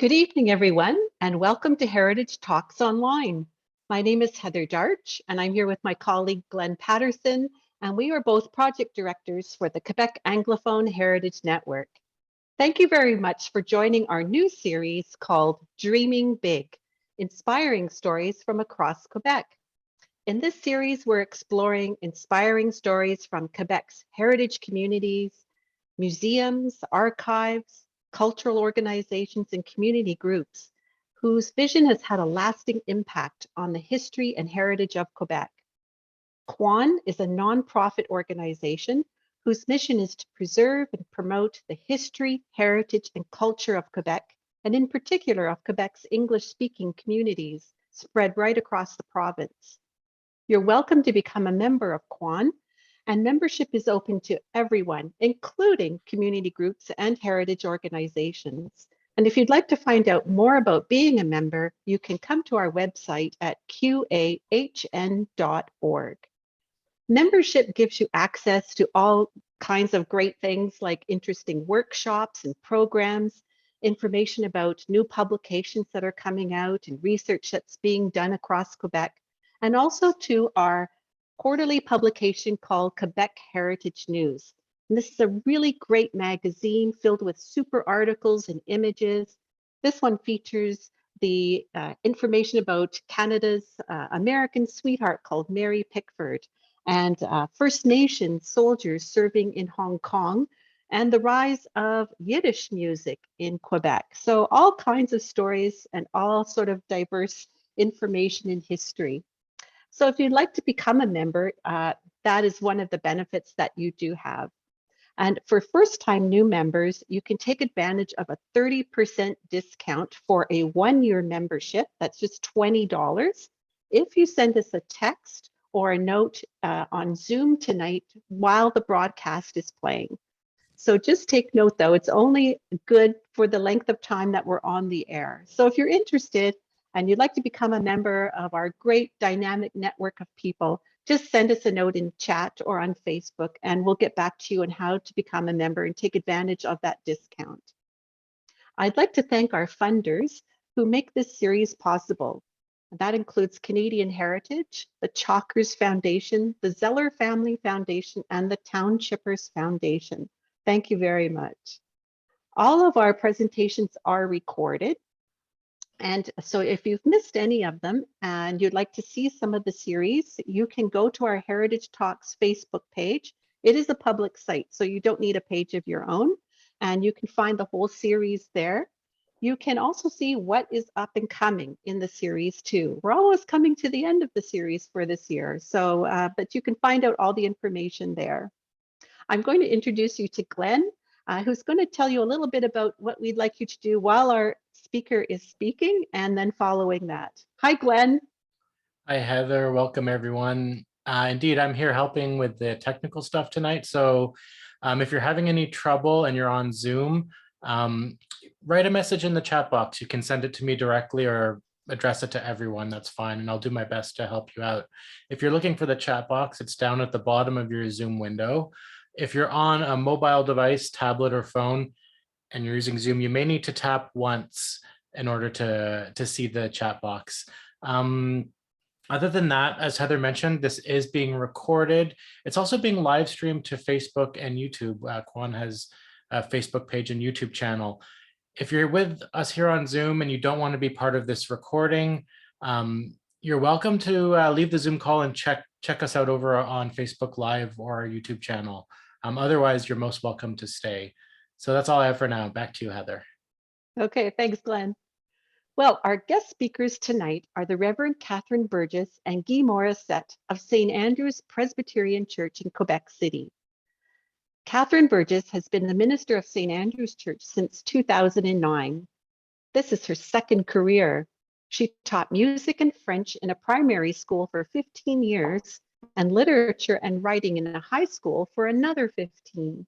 Good evening, everyone, and welcome to Heritage Talks Online. My name is Heather Darch, and I'm here with my colleague Glenn Patterson, and we are both project directors for the Quebec Anglophone Heritage Network. Thank you very much for joining our new series called Dreaming Big, Inspiring Stories from Across Quebec. In this series, we're exploring inspiring stories from Quebec's heritage communities, museums, archives, cultural organizations, and community groups whose vision has had a lasting impact on the history and heritage of Quebec. QAN is a nonprofit organization whose mission is to preserve and promote the history, heritage, and culture of Quebec, and in particular of Quebec's English-speaking communities spread right across the province. You're welcome to become a member of QAN, and membership is open to everyone, including community groups and heritage organizations. And if you'd like to find out more about being a member, you can come to our website at qahn.org. Membership gives you access to all kinds of great things like interesting workshops and programs, information about new publications that are coming out and research that's being done across Quebec, and also to our quarterly publication called Quebec Heritage News. And this is a really great magazine filled with super articles and images. This one features the information about Canada's American sweetheart called Mary Pickford, and First Nation soldiers serving in Hong Kong, and the rise of Yiddish music in Quebec. So all kinds of stories and all sort of diverse information in history. So if you'd like to become a member, that is one of the benefits that you do have. And for first-time new members, you can take advantage of a 30% discount for a one-year membership. That's just $20 if you send us a text or a note on Zoom tonight while the broadcast is playing. So just take note, though, it's only good for the length of time that we're on the air. So if you're interested, and you'd like to become a member of our great dynamic network of people, just send us a note in chat or on Facebook, and we'll get back to you on how to become a member and take advantage of that discount. I'd like to thank our funders who make this series possible. That includes Canadian Heritage, the Chalkers Foundation, the Zeller Family Foundation, and the Townshippers Foundation. Thank you very much. All of our presentations are recorded. And so if you've missed any of them and you'd like to see some of the series, you can go to our Heritage Talks Facebook page. It is a public site, so you don't need a page of your own, and you can find the whole series there. You can also see what is up and coming in the series too. We're almost coming to the end of the series for this year, so but you can find out all the information there. I'm going to introduce you to Glenn, who's going to tell you a little bit about what we'd like you to do while our speaker is speaking, and then following that. Hi, Glenn. Hi, Heather. Welcome, everyone. Indeed, I'm here helping with the technical stuff tonight. So if you're having any trouble and you're on Zoom, write a message in the chat box. You can send it to me directly or address it to everyone. That's fine. And I'll do my best to help you out. If you're looking for the chat box, it's down at the bottom of your Zoom window. If you're on a mobile device, tablet or phone, and you're using Zoom, you may need to tap once in order to see the chat box. Other than that, as Heather mentioned, this is being recorded. It's also being live streamed to Facebook and YouTube. QAN has a Facebook page and YouTube channel. If you're with us here on Zoom and you don't want to be part of this recording, you're welcome to leave the Zoom call and check us out over on Facebook Live or our YouTube channel. Otherwise, you're most welcome to stay. So that's all I have for now. Back to you, Heather. Okay, thanks, Glenn. Well, our guest speakers tonight are the Reverend Catherine Burgess and Guy Morissette of St. Andrew's Presbyterian Church in Quebec City. Catherine Burgess has been the minister of St. Andrew's Church since 2009. This is her second career. She taught music and French in a primary school for 15 years and literature and writing in a high school for another 15.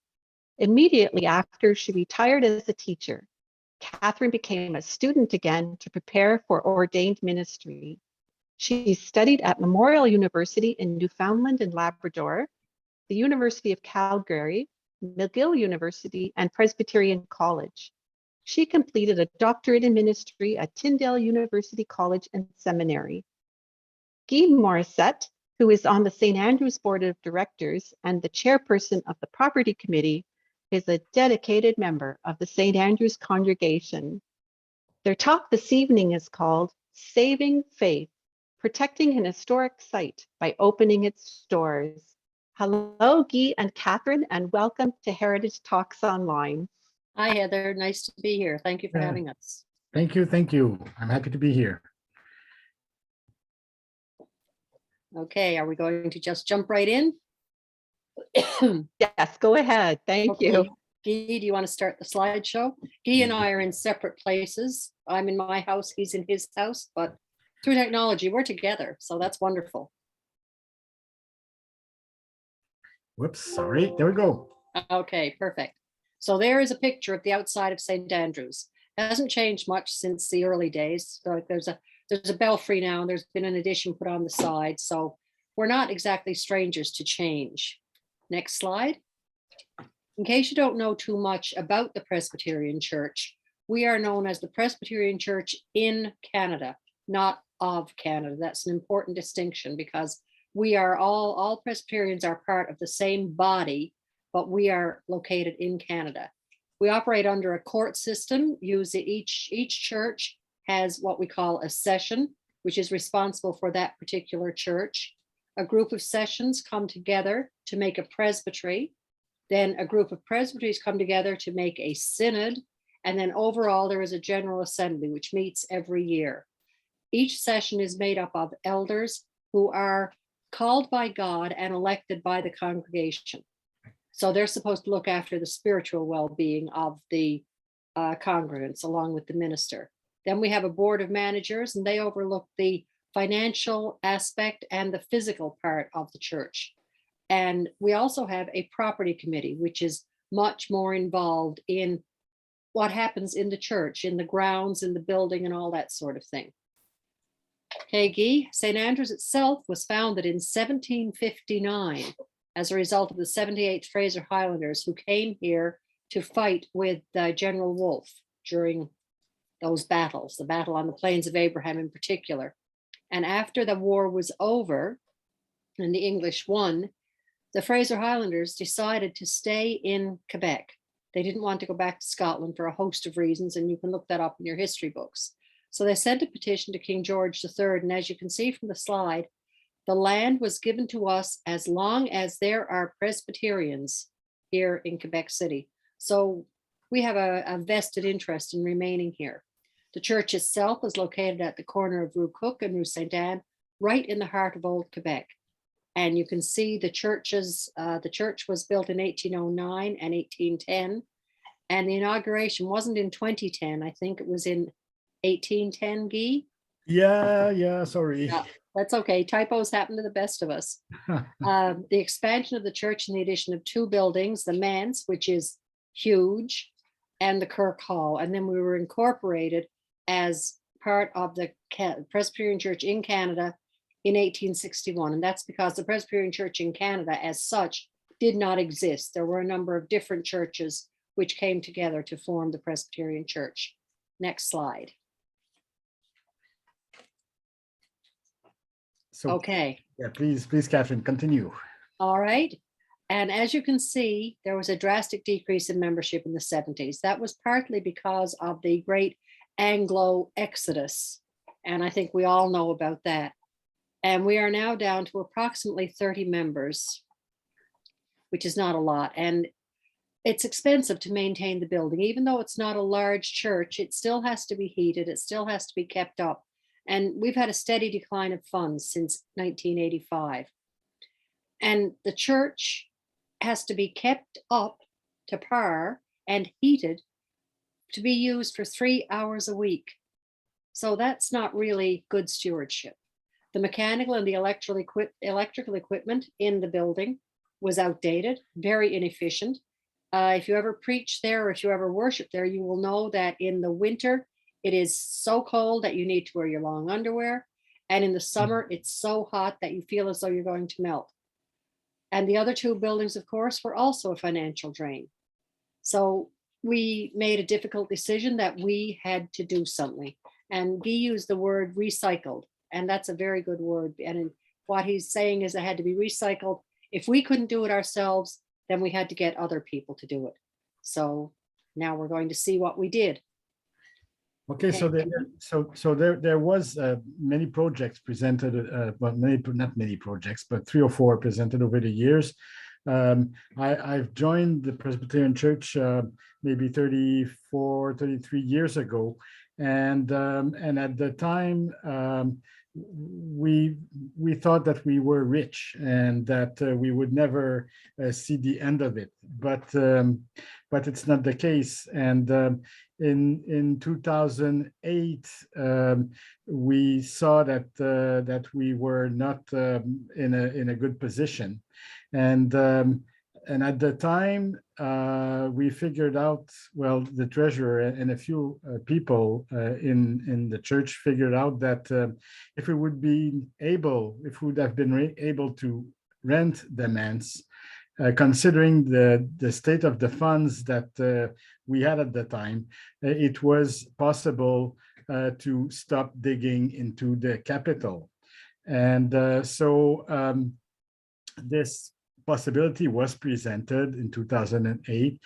Immediately after she retired as a teacher, Catherine became a student again to prepare for ordained ministry. She studied at Memorial University in Newfoundland and Labrador, the University of Calgary, McGill University, and Presbyterian College. She completed a doctorate in ministry at Tyndale University College and Seminary. Guy Morissette, who is on the St. Andrew's Board of Directors and the chairperson of the Property Committee, is a dedicated member of the St. Andrew's congregation. Their talk this evening is called Saving Faith, Protecting an Historic Site by Opening Its Doors. Hello, Guy and Catherine, and welcome to Heritage Talks Online. Hi, Heather. Nice to be here. Thank you for having us. Thank you. Thank you. I'm happy to be here. Okay, are we going to just jump right in? Yes, go ahead. Thank you. Guy, do you want to start the slideshow? Guy and I are in separate places. I'm in my house, he's in his house, but through technology, we're together. So that's wonderful. Whoops, sorry. There we go. Okay, perfect. So there is a picture of the outside of St. Andrew's. It hasn't changed much since the early days. So there's a belfry now, and there's been an addition put on the side. So we're not exactly strangers to change. Next slide. In case you don't know too much about the Presbyterian Church, we are known as the Presbyterian Church in Canada, not of Canada. That's an important distinction because we are all Presbyterians are part of the same body, but we are located in Canada. We operate under a court system. Each church has what we call a session, which is responsible for that particular church. A group of sessions come together to make a presbytery. Then a group of presbyteries come together to make a synod. And then overall, there is a general assembly, which meets every year. Each session is made up of elders who are called by God and elected by the congregation. So they're supposed to look after the spiritual well-being of the congregants along with the minister. Then we have a board of managers, and they overlook the financial aspect and the physical part of the church. And we also have a property committee, which is much more involved in what happens in the church, in the grounds, in the building, and all that sort of thing. Okay, Guy, St. Andrews itself was founded in 1759 as a result of the 78th Fraser Highlanders who came here to fight with General Wolfe during those battles, the battle on the Plains of Abraham in particular. And after the war was over and the English won, the Fraser Highlanders decided to stay in Quebec. They didn't want to go back to Scotland for a host of reasons, and you can look that up in your history books. So they sent a petition to King George III, and as you can see from the slide, the land was given to us as long as there are Presbyterians here in Quebec City. So we have a vested interest in remaining here. The church itself is located at the corner of Rue Cook and Rue Sainte-Anne, right in the heart of Old Quebec. And you can see the churches, the church was built in 1809 and 1810. And the inauguration wasn't in 2010. I think it was in 1810, Guy? Yeah, sorry. Yeah, that's okay. Typos happen to the best of us. The expansion of the church and the addition of two buildings, the manse, which is huge, and the Kirk Hall. And then we were incorporated as part of the Presbyterian Church in Canada in 1861. And that's because the Presbyterian Church in Canada as such did not exist. There were a number of different churches which came together to form the Presbyterian Church. Next slide. So, Okay. yeah, please, Catherine, continue. All right. And as you can see, there was a drastic decrease in membership in the 70s. That was partly because of the great Anglo exodus. And I think we all know about that. And we are now down to approximately 30 members, which is not a lot. And it's expensive to maintain the building. Even though it's not a large church, it still has to be heated. It still has to be kept up. And we've had a steady decline of funds since 1985. And the church has to be kept up to par and heated to be used for 3 hours a week. So that's not really good stewardship. The mechanical and the electrical equipment in the building was outdated, very inefficient. If you ever preach there or if you ever worship there, you will know that in the winter, it is so cold that you need to wear your long underwear. And in the summer, it's so hot that you feel as though you're going to melt. And the other two buildings, of course, were also a financial drain. So we made a difficult decision that we had to do something. And Guy used the word recycled, and that's a very good word. And what he's saying is it had to be recycled. If we couldn't do it ourselves, then we had to get other people to do it. So now we're going to see what we did. Okay, so there was many projects presented, well, not many projects, but 3 or 4 presented over the years. I've joined the Presbyterian Church maybe 33 years ago, and at the time we thought that we were rich and that we would never see the end of it, but it's not the case. And in 2008, we saw that we were not in a good position, and at the time we figured out, well, the treasurer and a few people in the church figured out that if we would have been able to rent the manse, considering the state of the funds that we had at the time, it was possible to stop digging into the capital. And so this possibility was presented in 2008.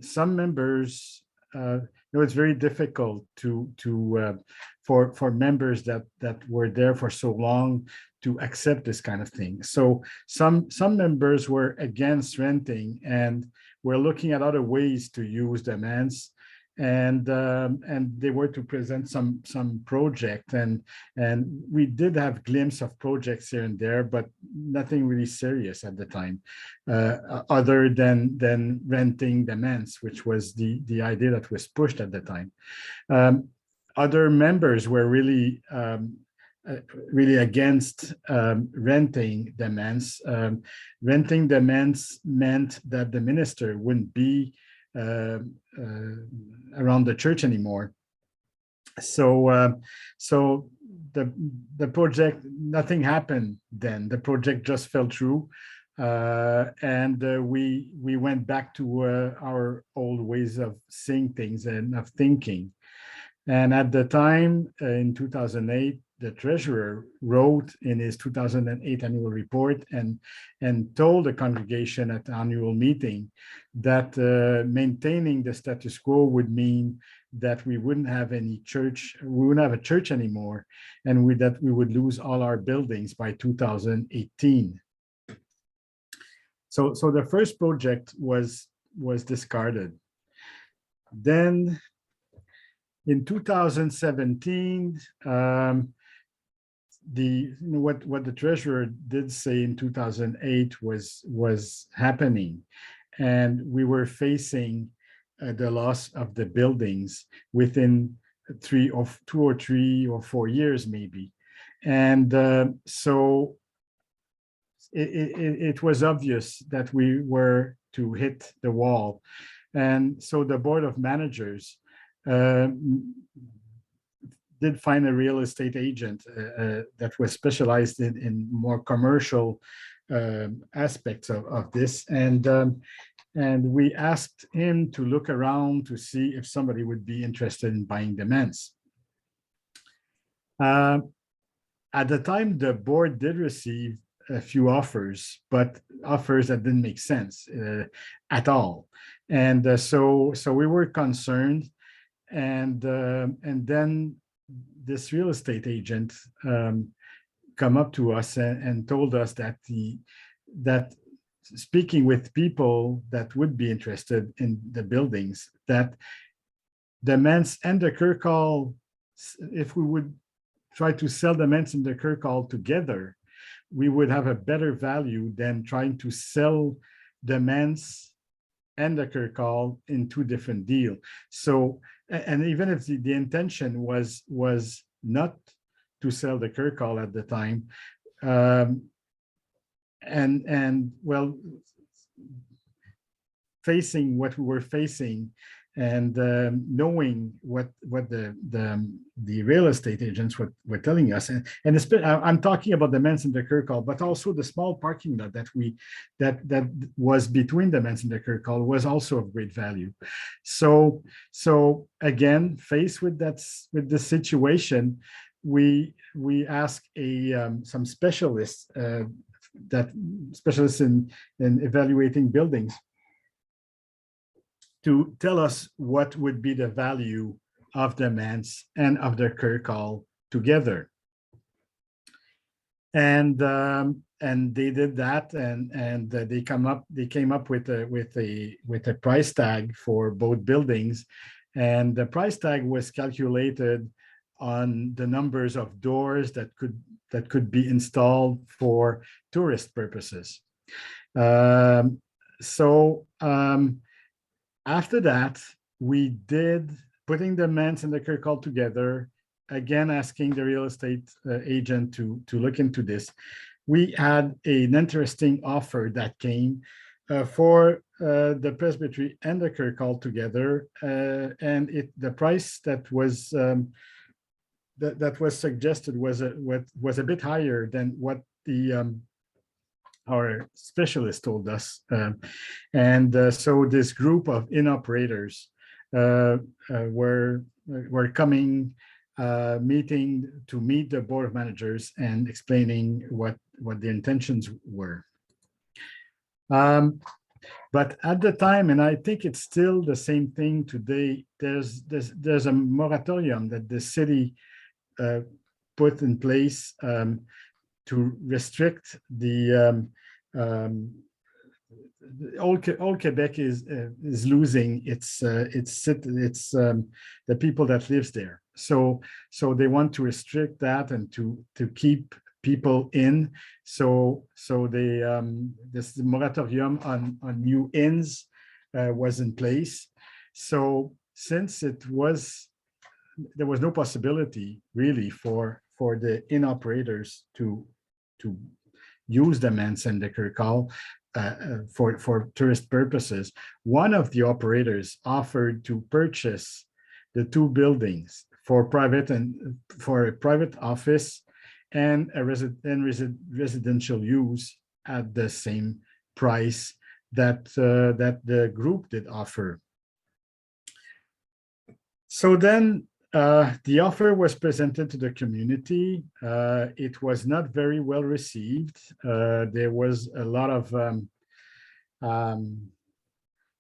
Some members, it's very difficult for members that were there for so long to accept this kind of thing. So some members were against renting and were looking at other ways to use the manse, and they were to present some project, and we did have glimpse of projects here and there, but nothing really serious at the time, other than renting the manse, which was the idea that was pushed at the time. Other members were really against renting the manse. Renting the manse meant that the minister wouldn't be around the church anymore. So the project, nothing happened then. The project just fell through, and we went back to our old ways of seeing things and of thinking. And at the time, in 2008, the treasurer wrote in his 2008 annual report and told the congregation at the annual meeting that maintaining the status quo would mean that we wouldn't have any church, we wouldn't have a church anymore, and that we would lose all our buildings by 2018. So the first project was discarded. Then in 2017, what the treasurer did say in 2008 was happening, and we were facing the loss of the buildings within 2 or 3 or 4 years maybe, and so it was obvious that we were to hit the wall, and so the board of managers did find a real estate agent that was specialized in more commercial aspects of this, and we asked him to look around to see if somebody would be interested in buying the manse. At the time, the board did receive a few offers, but offers that didn't make sense at all, and so we were concerned. And then this real estate agent come up to us and told us that speaking with people that would be interested in the buildings, that the manse and the Kirk Hall, if we would try to sell the manse and the Kirk Hall together, we would have a better value than trying to sell the manse and the Kirk Hall in 2 different deals. So, and even if the intention was not to sell the Kirk Hall at the time, and well, facing what we were facing, and knowing what the real estate agents were telling us, and I'm talking about the manse and the Kirk Hall, but also the small parking lot that was between the manse and the Kirk Hall was also of great value. So again, faced with the situation, we asked some specialists in evaluating buildings to tell us what would be the value of the manse and of the Kirk Hall together. And they did that, and they came up with a price tag for both buildings, and the price tag was calculated on the numbers of doors that could be installed for tourist purposes. After that, we did putting the manse and the Kirk Hall together, again asking the real estate agent to look into this. We had an interesting offer that came for the presbytery and the Kirk Hall together, and the price that was suggested was a bit higher than what our specialist told us, so this group of operators were coming, meeting to meet the board of managers and explaining what the intentions were. But at the time, and I think it's still the same thing today, there's a moratorium that the city put in place to restrict all Quebec is losing its the people that lives there. So they want to restrict that and to keep people in. So they this moratorium on new inns was in place. So since there was no possibility really for the inn operators to use the manse and the Kirk Hall for tourist purposes, one of the operators offered to purchase the two buildings for a private office and residential use at the same price that the group did offer. So then the offer was presented to the community. It was not very well received. There was a lot of a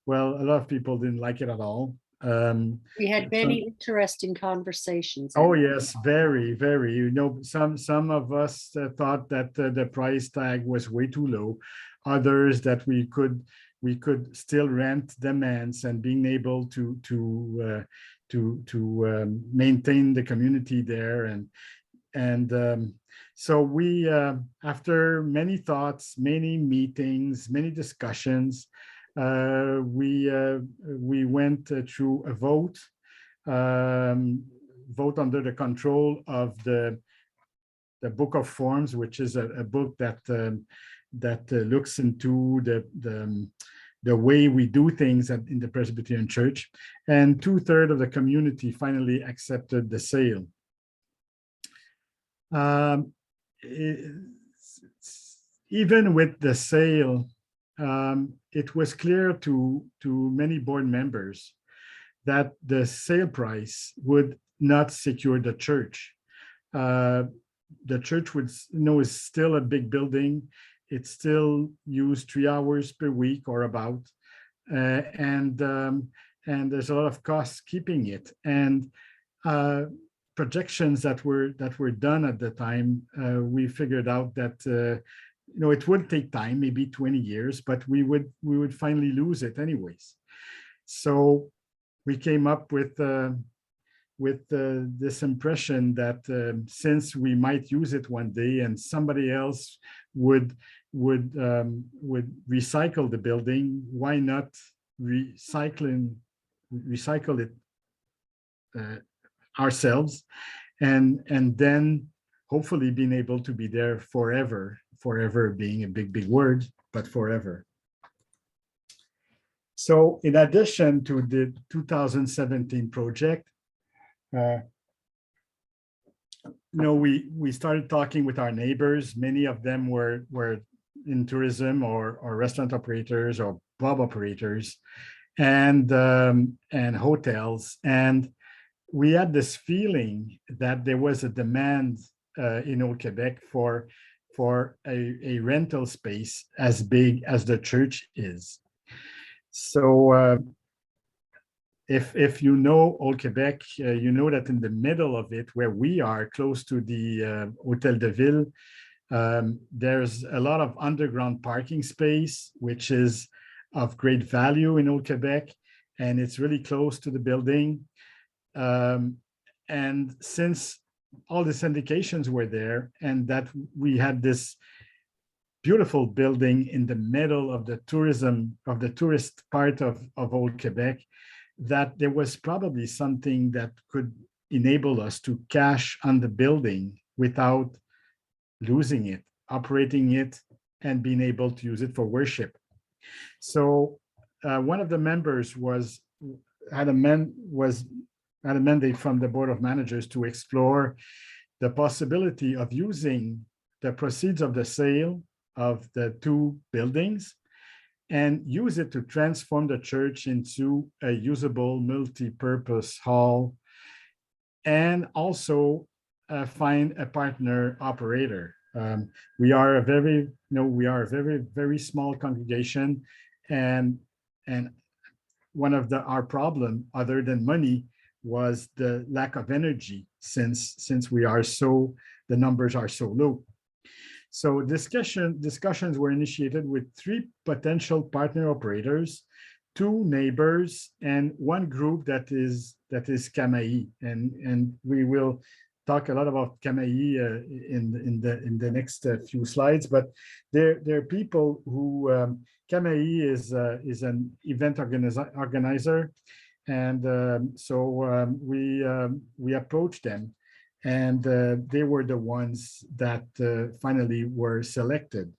lot of people didn't like it at all. We had many interesting conversations. Oh yes, very, very. Some of us thought that the price tag was way too low. Others that we could still rent the manse and being able to maintain the community there, and so we after many thoughts, many meetings, many discussions, we went through a vote under the control of the Book of Forms, which is a book that looks into the way we do things in the Presbyterian Church, and 2/3 of the community finally accepted the sale. Even with the sale, it was clear to many board members that the sale price would not secure the church. The church is still a big building. It's still used 3 hours per week or about, and there's a lot of costs keeping it. And projections that were done at the time, we figured out that it would take time, maybe 20 years, but we would finally lose it anyways. So we came up with this impression that since we might use it one day and somebody else would recycle the building, why not recycle it ourselves, and then hopefully being able to be there forever being a big word, but forever. So in addition to the 2017 project, we started talking with our neighbors. Many of them were in tourism or restaurant operators or pub operators and hotels. And we had this feeling that there was a demand in Old Quebec for a rental space as big as the church is. So if you know Old Quebec, you know that in the middle of it, where we are, close to the Hôtel de Ville, there's a lot of underground parking space, which is of great value in Old Quebec, and it's really close to the building. And since all the syndications were there, and that we had this beautiful building in the middle of the tourist part of Old Quebec, that there was probably something that could enable us to cash on the building without losing it, operating it, and being able to use it for worship. So one of the members had a mandate from the Board of Managers to explore the possibility of using the proceeds of the sale of the two buildings and use it to transform the church into a usable multi-purpose hall, and also find a partner operator. We are a very, very small congregation, and one of our problem, other than money, was the lack of energy, since the numbers are so low. So discussions were initiated with 3 potential partner operators, 2 neighbors, and 1 group that is Kamahi. And we will talk a lot about Kamahi in the next few slides. But there are people who Kamahi is an event organizer, and so we approached them. And they were the ones that finally were selected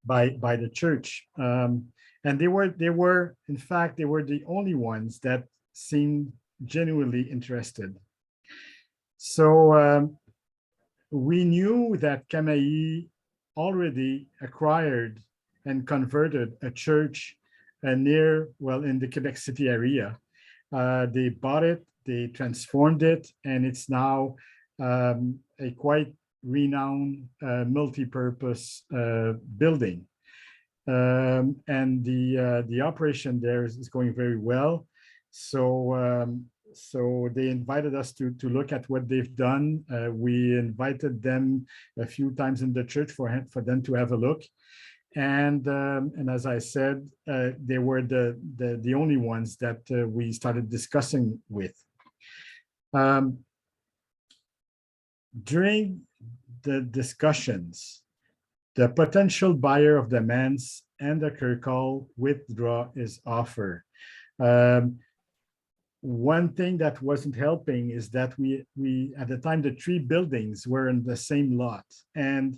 by the church. And they were, in fact, they were the only ones that seemed genuinely interested. So we knew that Kamahi already acquired and converted a church in the Quebec City area. They bought it, they transformed it, and it's now a quite renowned multi-purpose building. And the operation there is going very well. So they invited us to look at what they've done. We invited them a few times in the church for them to have a look. And as I said, they were the only ones that we started discussing with. During the discussions, the potential buyer of the manse and the Kirk Hall withdraw his offer. One thing that wasn't helping is that we at the time, the 3 buildings were in the same lot, and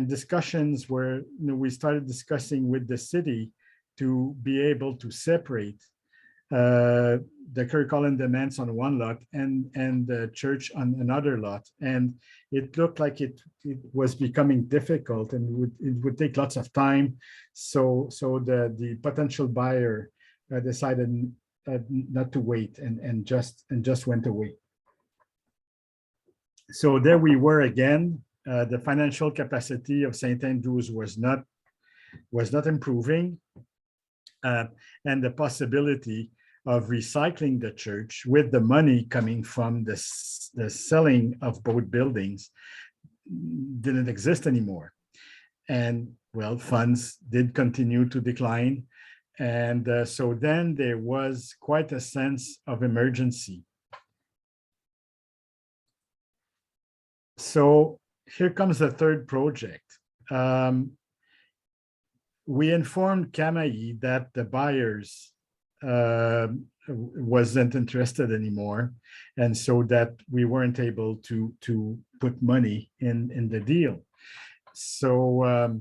discussions were, we started discussing with the city to be able to separate the Kirk Hall and the manse on one lot and the church on another lot. And it looked like it was becoming difficult, and it would take lots of time. So the potential buyer decided not to wait and just went away. So there we were again. The financial capacity of St. Andrews was not improving, and the possibility of recycling the church with the money coming from the selling of both buildings didn't exist anymore. And well, funds did continue to decline, and so then there was quite a sense of emergency. So here comes the third project. We informed Kamahi that the buyers wasn't interested anymore, and so that we weren't able to put money in the deal. So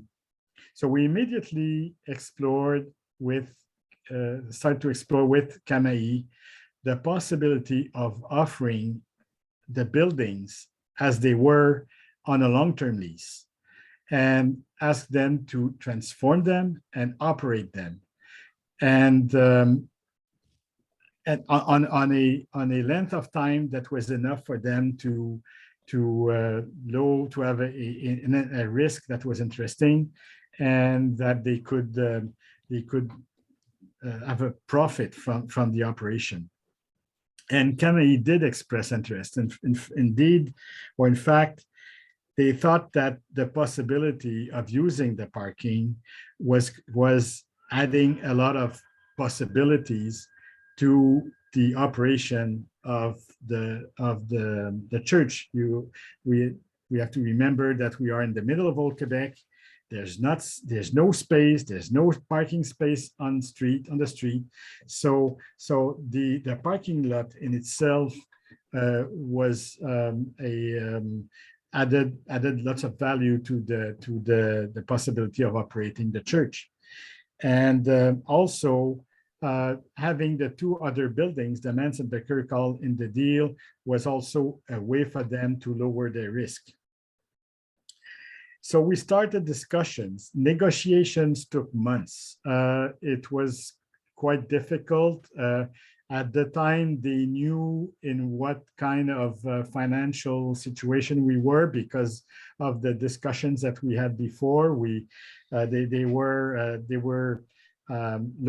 we immediately explored to explore with Kama'i the possibility of offering the buildings as they were on a long-term lease, and ask them to transform them and operate them, and on a length of time that was enough for them to have a risk that was interesting, and that they could have a profit from the operation. And Kennedy did express interest, and indeed, or in fact, they thought that the possibility of using the parking was adding a lot of possibilities to the operation of the church. We have to remember that we are in the middle of Old Quebec. There's no space. There's no parking space on the street. So the parking lot in itself was added lots of value to the possibility of operating the church, and also having the two other buildings, the manse and the Kirk Hall, in the deal was also a way for them to lower their risk. So we started discussions. Negotiations took months. It was quite difficult. At the time, they knew in what kind of financial situation we were because of the discussions that we had before. They were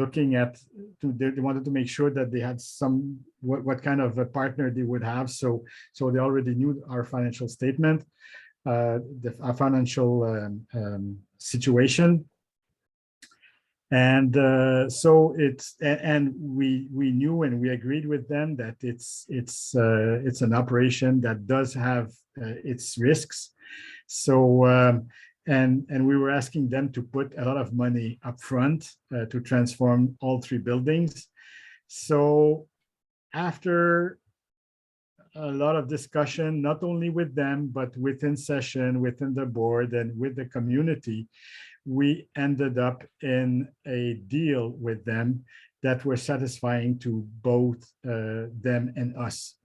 looking at. They wanted to make sure that they had what kind of a partner they would have. So they already knew our financial statement, our financial situation. And so we knew and we agreed with them that it's an operation that does have its risks. So and we were asking them to put a lot of money up front to transform all three buildings. So after a lot of discussion, not only with them, but within session, within the board, and with the community, we ended up in a deal with them that was satisfying to both them and us.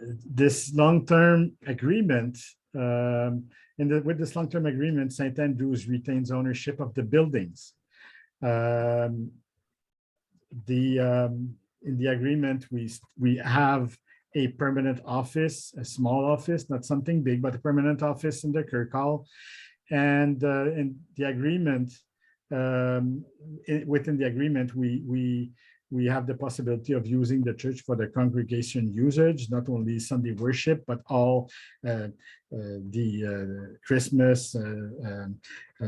This long-term agreement, with this long-term agreement, St. Andrews retains ownership of the buildings. In the agreement, we have a permanent office, a small office, not something big, but a permanent office in the Kirk Hall. And in the agreement, within the agreement, we have the possibility of using the church for the congregation usage, not only Sunday worship, but all the Christmas,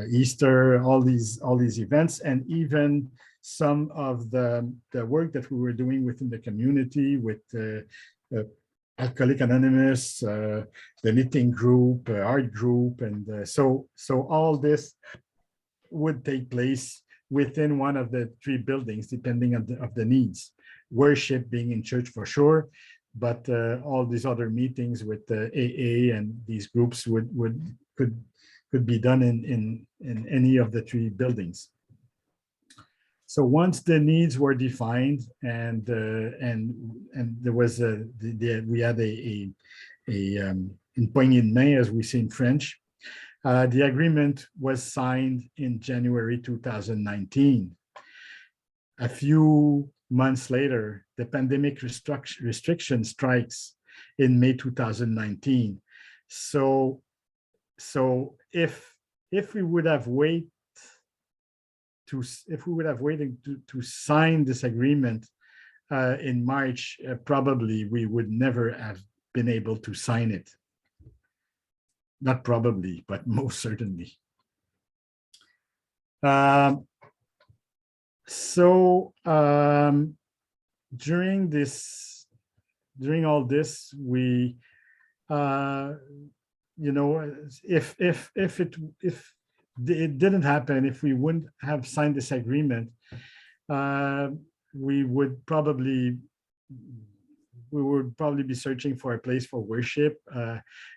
Easter, all these events, and even some of the work that we were doing within the community with Alcoholic Anonymous, the knitting group, art group, and so all this would take place within one of the three buildings, depending on the needs. Worship being in church for sure, but all these other meetings with the AA and these groups could be done in any of the three buildings. So once the needs were defined, and there was we had une poignée de main, as we say in French. The agreement was signed in January 2019. A few months later, the pandemic restriction strikes in May 2019. So if we would have waited to sign this agreement in March, probably we would never have been able to sign it. Not probably, but most certainly. During all this, we, if it didn't happen, if we wouldn't have signed this agreement, we would probably be searching for a place for worship.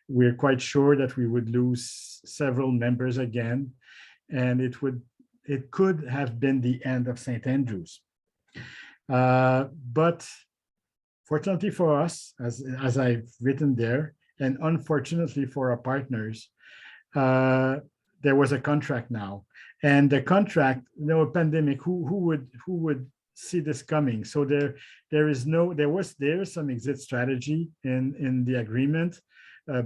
We're quite sure that we would lose several members again. and it could have been the end of St. Andrews. But fortunately for us, as I've written there, and unfortunately for our partners, there was a contract now, and the contract, a pandemic. Who would see this coming? So there is some exit strategy in the agreement,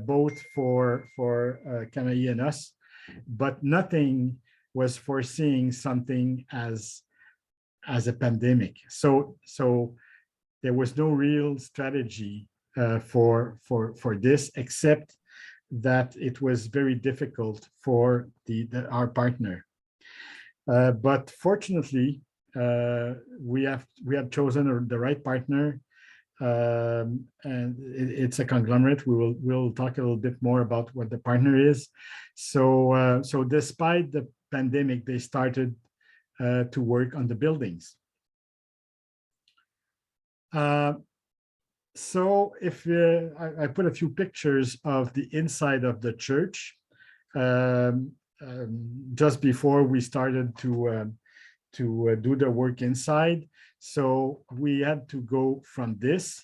both for Camaï and us, but nothing was foreseeing something as a pandemic. So there was no real strategy for this, except that it was very difficult for our partner. But fortunately, we have chosen the right partner, and it's a conglomerate. We'll talk a little bit more about what the partner is. So despite the pandemic, they started to work on the buildings. So if I put a few pictures of the inside of the church just before we started to do the work inside. So we had to go from this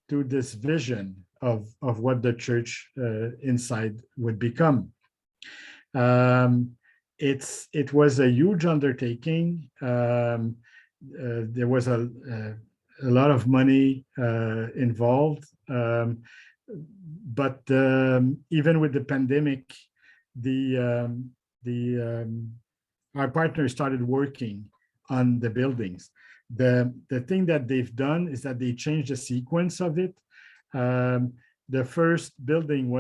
to this vision of what the church inside would become. It was a huge undertaking. There was a lot of money involved, but even with the pandemic, our partners started working on the buildings. The thing that they've done is that they changed the sequence of it. The first building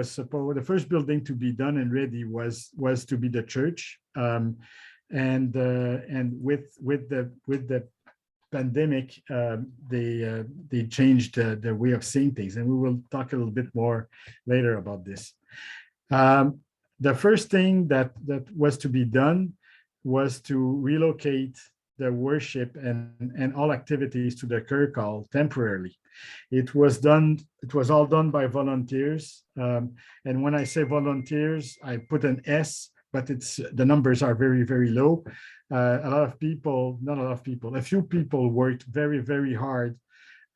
to be done and ready was to be the church, and with the pandemic, they changed the way of seeing things, and we will talk a little bit more later about this. The first thing that was to be done was to relocate the worship and all activities to the Kirk Hall temporarily. It was all done by volunteers. And when I say volunteers, I put an S, but the numbers are very, very low. A few people worked very, very hard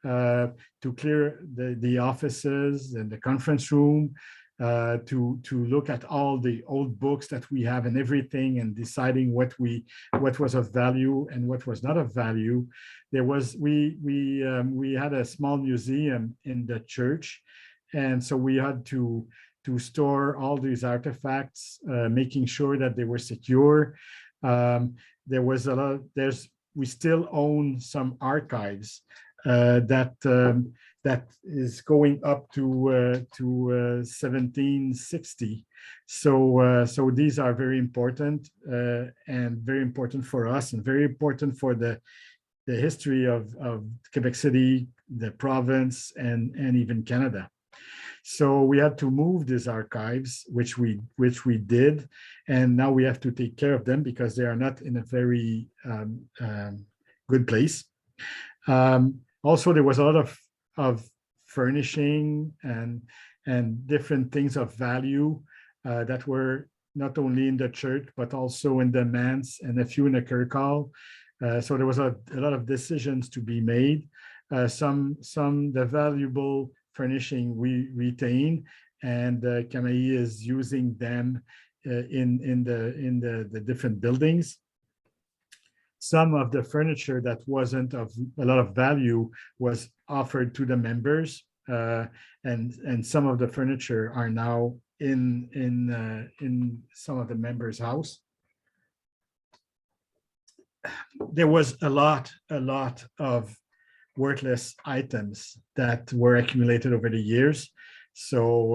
to clear the offices and the conference room, to look at all the old books that we have and everything, and deciding what was of value and what was not of value. We had a small museum in the church, and so we had to store all these artifacts, making sure that they were secure. We still own some archives that is going up to 1760. So these are very important, and very important for us, and very important for the history of Quebec City, the province, and even Canada. So we had to move these archives, which we did, and now we have to take care of them because they are not in a very good place. Also, there was a lot of furnishing and different things of value that were not only in the church but also in the manse and a few in the Kirk Hall. So there was a lot of decisions to be made. The valuable furnishing we retain, and Camaï is using them in the different buildings. Some of the furniture that wasn't of a lot of value was offered to the members, and some of the furniture are now in some of the members' house. There was a lot of worthless items that were accumulated over the years. So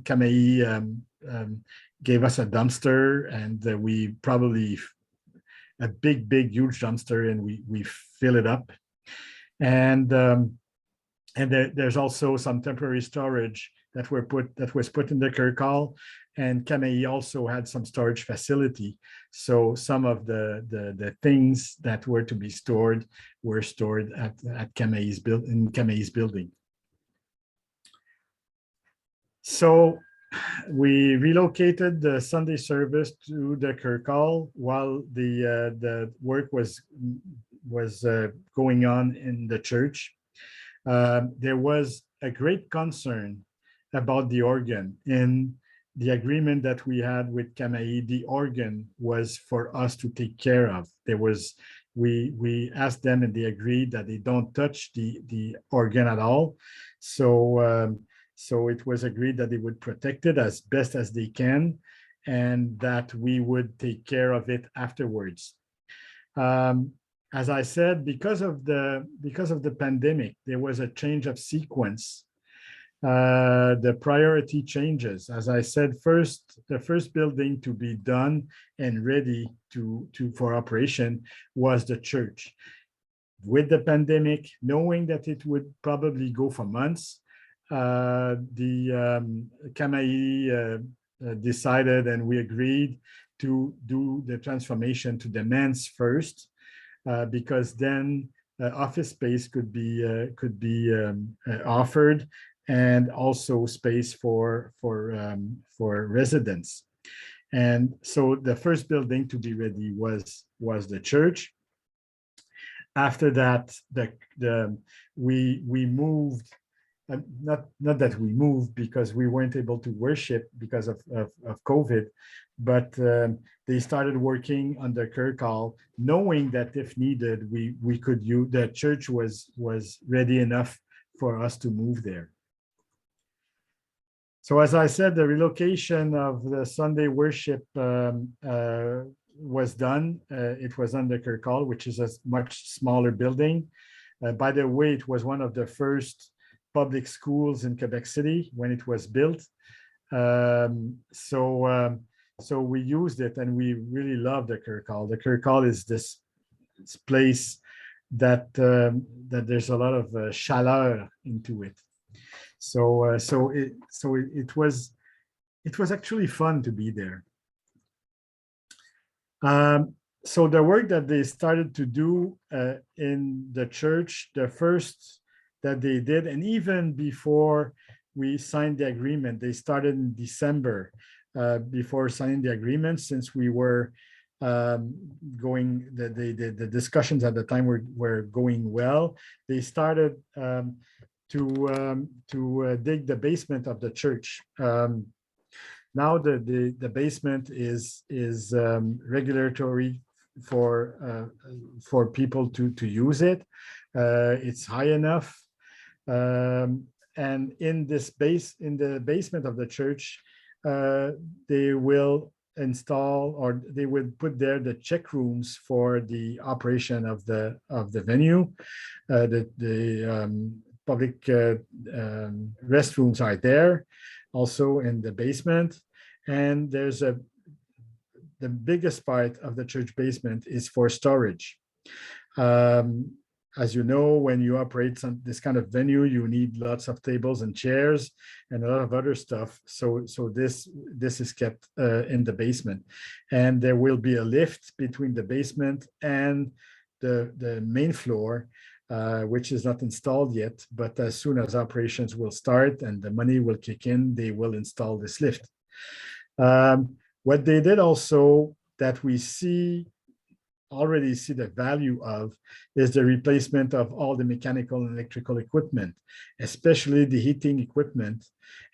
Camaï gave us a dumpster, and we probably a big, huge dumpster, and we fill it up. And there's also some temporary storage that was put in the Kirk Hall, and Camaï also had some storage facility. So some of the things that were to be stored were stored at Camaï's building. So We relocated the Sunday service to the Kirk Hall while the work was going on in the church. There was a great concern about the organ. In the agreement that we had with Camaï, the organ was for us to take care of. We asked them and they agreed that they don't touch the organ at all. So it was agreed that they would protect it as best as they can and that we would take care of it afterwards. As I said, because of the pandemic, there was a change of sequence. The priority changes. As I said, the first building to be done and ready for operation was the church. With the pandemic, knowing that it would probably go for months, the Camaï decided and we agreed to do the transformation to the manse first, because then office space could be offered, and also space for residents. And so the first building to be ready was the church. After that, we moved. Not that we moved because we weren't able to worship because of COVID, but they started working on the Kirk Hall, knowing that if needed, we could use the church was ready enough for us to move there. So as I said, the relocation of the Sunday worship was done. It was on the Kirk Hall, which is a much smaller building. By the way, it was one of the first public schools in Quebec City when it was built. So we used it and we really love the Kirk Hall. The Kirk Hall is this place that there's a lot of chaleur into it. So it was actually fun to be there. So the work that they started to do in the church, the first that they did, and even before we signed the agreement, they started in December before signing the agreement, since we were going, the discussions at the time were going well. They started to dig the basement of the church. Now the basement is regulatory for people to use it. It's high enough, and in the basement of the church, they will install, or they would put there, the check rooms for the operation of the venue. The public restrooms are there, also in the basement, and there's the biggest part of the church basement is for storage. As you know, when you operate this kind of venue, you need lots of tables and chairs and a lot of other stuff. So this is kept in the basement, and there will be a lift between the basement and the main floor, which is not installed yet. But as soon as operations will start and the money will kick in, they will install this lift. What they did also that we already see the value of is the replacement of all the mechanical and electrical equipment, especially the heating equipment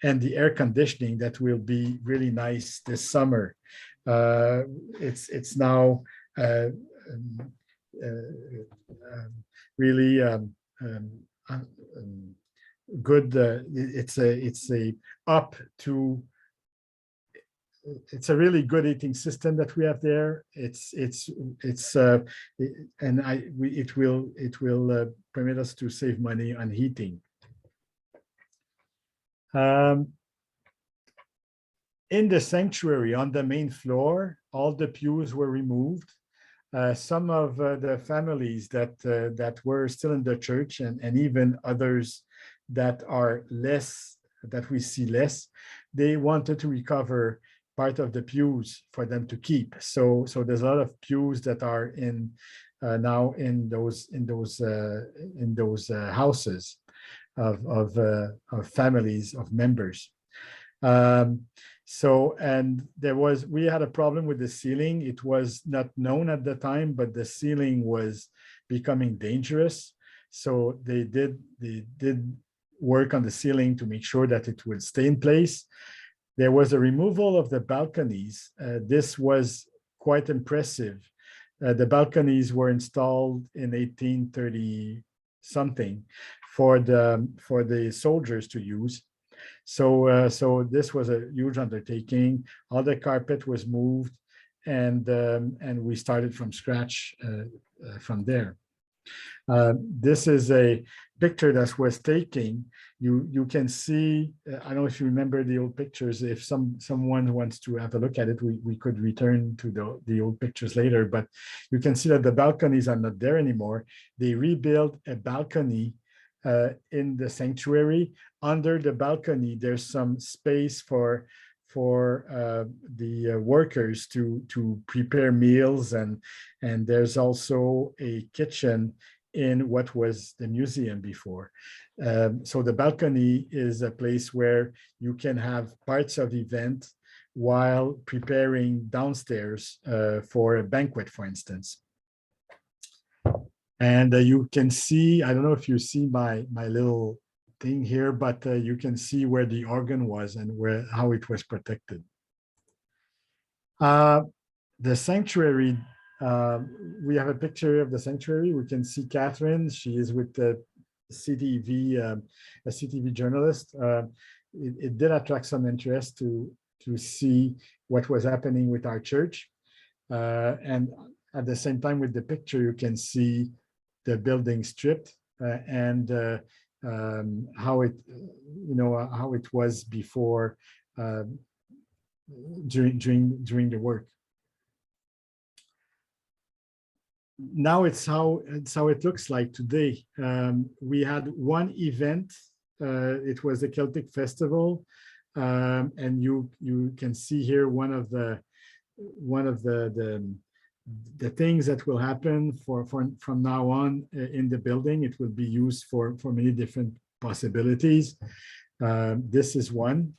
and the air conditioning that will be really nice this summer. It's now really good. It's a really good heating system that we have there. It will permit us to save money on heating. In the sanctuary on the main floor, all the pews were removed. Some of the families that were still in the church, and even others that we see less, they wanted to recover part of the pews for them to keep. So there's a lot of pews that are now in those houses of families, of members. And we had a problem with the ceiling. It was not known at the time, but the ceiling was becoming dangerous. So they did work on the ceiling to make sure that it would stay in place. There was a removal of the balconies. This was quite impressive. The balconies were installed in 1830 something for the soldiers to use. So this was a huge undertaking. All the carpet was moved, and we started from scratch from there. This is a picture that was taken. You can see, I don't know if you remember the old pictures. If someone wants to have a look at it, we could return to the old pictures later, but you can see that the balconies are not there anymore. They rebuilt a balcony in the sanctuary. Under the balcony, there's some space for the workers to prepare meals, and there's also a kitchen in what was the museum before. So the balcony is a place where you can have parts of event while preparing downstairs for a banquet, for instance. And you can see, I don't know if you see my little thing here, but you can see where the organ was and how it was protected. The sanctuary, we have a picture of the sanctuary. We can see Catherine. She is with the CTV, a CTV journalist. It did attract some interest to see what was happening with our church. And at the same time with the picture, you can see the building stripped and how it was before during the work. Now it's how it looks like today. We had one event. It was the Celtic Festival, and you can see here one of the things that will happen from now on in the building. It will be used for many different possibilities. This is one.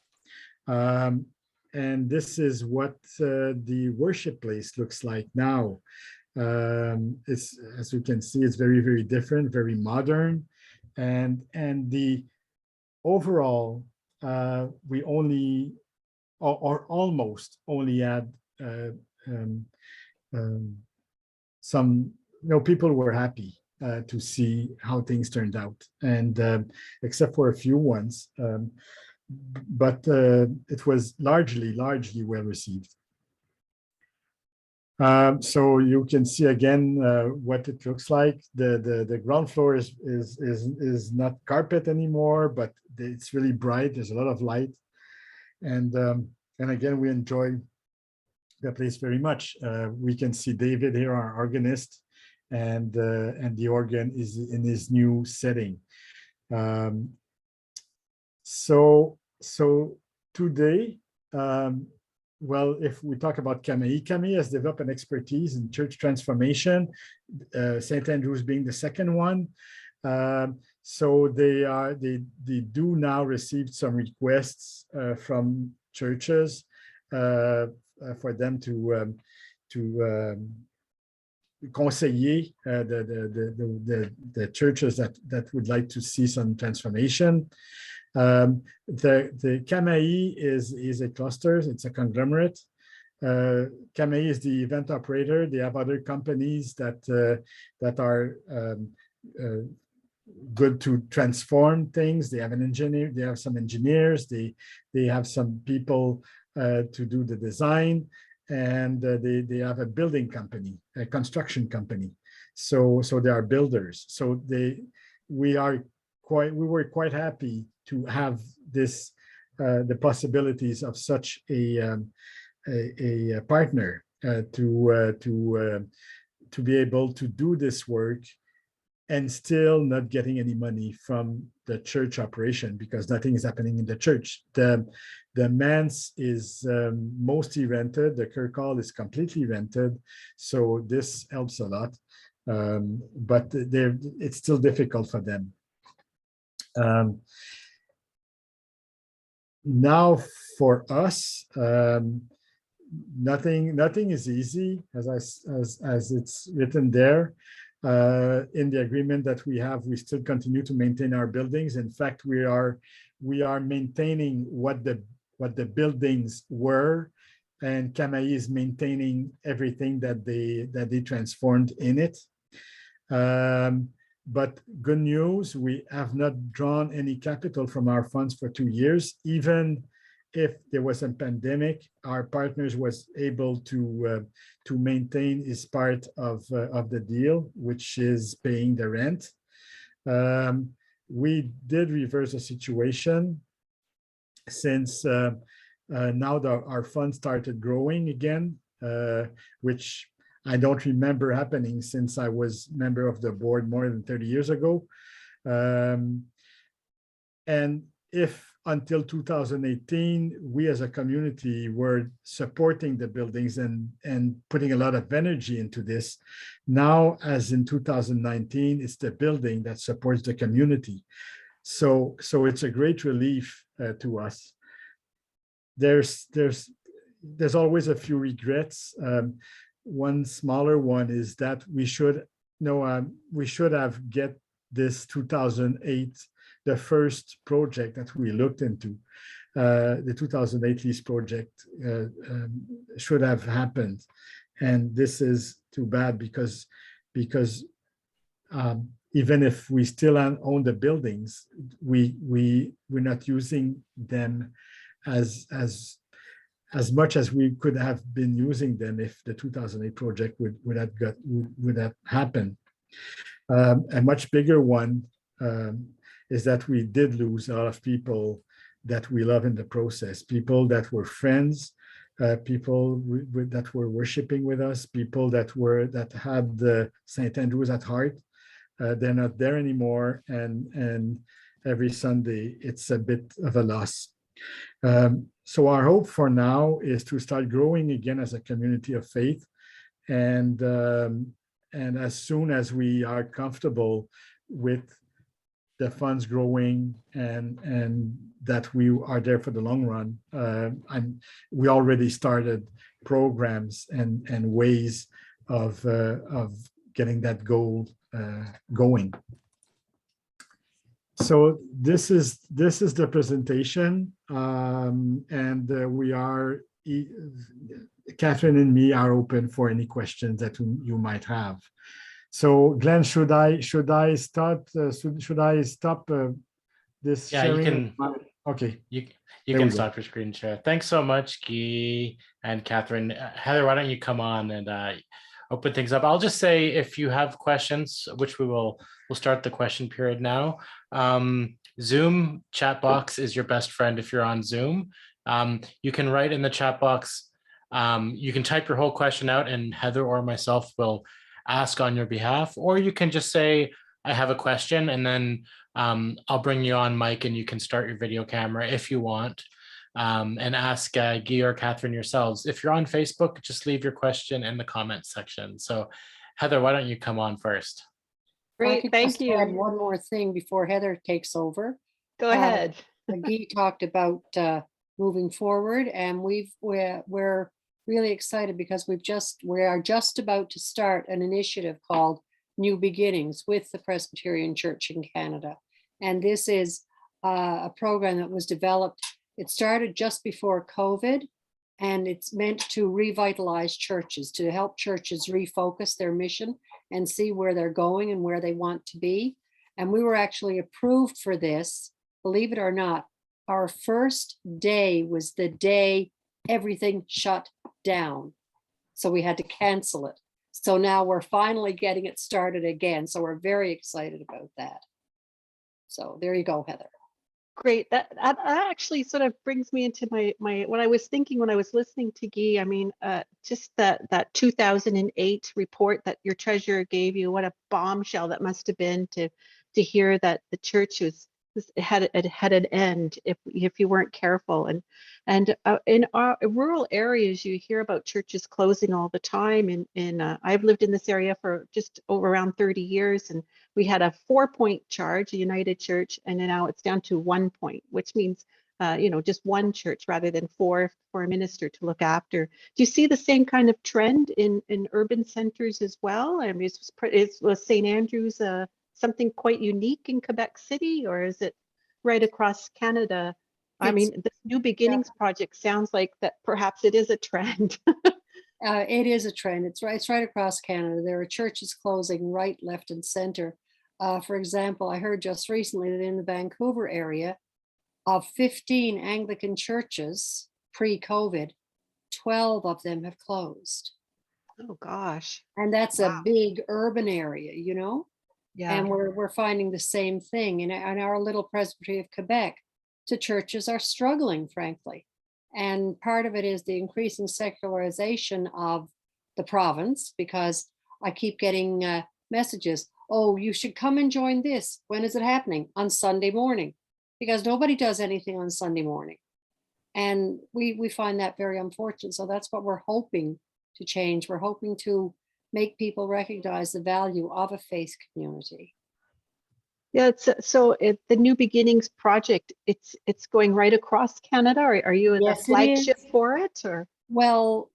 And this is what the worship place looks like now. It's, as you can see, it's very, very different, very modern. And the overall, we only, or almost only had some, people were happy to see how things turned out, and except for a few ones, but it was largely well received. So you can see again what it looks like. The ground floor is not carpet anymore, but it's really bright. There's a lot of light, and again, we enjoy the place very much. We can see David here, our organist, and the organ is in his new setting. So today, well, if we talk about Camille has developed an expertise in church transformation, St. Andrew's being the second one. So they do now receive some requests from churches for them to conseiller the churches that would like to see some transformation. The Camille is a cluster, it's a conglomerate. Camille is the event operator. They have other companies that are good to transform things. They have an engineer, they have some engineers, they have some people to do the design, and they have a building company, a construction company. So they are builders. So we were quite happy to have this, the possibilities of such a partner to be able to do this work and still not getting any money from the church operation, because nothing is happening in the church. The manse is mostly rented. The Kirk Hall is completely rented. So this helps a lot, but it's still difficult for them. now for us, nothing is easy, as it's written there. In the agreement that we have, we still continue to maintain our buildings. In fact, we are maintaining what the buildings were, and Camaï is maintaining everything that they transformed in it. But good news, we have not drawn any capital from our funds for 2 years. Even if there was a pandemic, our partners was able to maintain his part of the deal, which is paying the rent. We did reverse the situation since now our fund started growing again, which I don't remember happening since I was member of the board more than 30 years ago. And if until 2018, we as a community were supporting the buildings and putting a lot of energy into this, now as in 2019, it's the building that supports the community. So it's a great relief to us. There's always a few regrets. One smaller one is that we should have get this 2008, the first project that we looked into, the 2008 lease project should have happened, and this is too bad because even if we still own the buildings, we're not using them as much as we could have been using them if the 2008 project would have happened. A much bigger one is that we did lose a lot of people that we love in the process, people that were friends, people that were worshiping with us, people that had the St. Andrews at heart. They're not there anymore, and every Sunday it's a bit of a loss. So our hope for now is to start growing again as a community of faith, and as soon as we are comfortable with the funds growing and that we are there for the long run, we already started programs and ways of getting that goal going. So this is the presentation, and we are, Catherine and me are open for any questions that you might have. So Glenn, should I start? Should I stop this? Yeah, sharing? you can. Okay. You There can we go. stop your screen share. Thanks so much, Guy and Catherine. Heather, why don't you come on and open things up? I'll just say, if you have questions, which we'll start the question period now. Zoom chat box is your best friend if you're on Zoom. You can write in the chat box. You can type your whole question out, and Heather or myself will ask on your behalf, or you can just say, I have a question, and then I'll bring you on mic and you can start your video camera if you want, and ask Guy or Catherine yourselves. If you're on Facebook, just leave your question in the comments section. So Heather, why don't you come on first? Great, thank you. Add one more thing before Heather takes over. Go ahead. Guy talked about moving forward, and we're really excited because we are just about to start an initiative called New Beginnings with the Presbyterian Church in Canada. And this is a program that was developed. It started just before COVID, and it's meant to revitalize churches, to help churches refocus their mission and see where they're going and where they want to be. And we were actually approved for this, believe it or not. Our first day was the day everything shut down. So we had to cancel it. So now we're finally getting it started again. So we're very excited about that. So there you go, Heather. Great. That actually sort of brings me into my what I was thinking when I was listening to Guy. I mean, just that 2008 report that your treasurer gave you, what a bombshell that must have been to hear that the church had an end if you weren't careful. And in our rural areas, you hear about churches closing all the time. I've lived in this area for just around 30 years, and we had a 4-point charge, a United Church, and now it's down to 1 point, which means just one church rather than four for a minister to look after. Do you see the same kind of trend in urban centers as well? I mean, was St. Andrews something quite unique in Quebec City, or is it right across Canada? I mean, the New Beginnings project sounds like that perhaps it is a trend. It is a trend. It's right across Canada. There are churches closing right, left, and center. For example, I heard just recently that in the Vancouver area, of 15 Anglican churches pre-COVID, 12 of them have closed. Oh gosh. And that's a big urban area, Yeah. And we're finding the same thing in our little Presbytery of Quebec. The churches are struggling, frankly. And part of it is the increasing secularization of the province, because I keep getting messages, oh, you should come and join this. When is it happening? On Sunday morning, because nobody does anything on Sunday morning. And we find that very unfortunate. So that's what we're hoping to change. We're hoping to make people recognize the value of a faith community. Yeah, the New Beginnings project, it's going right across Canada. Are you the flagship for it, or? Well,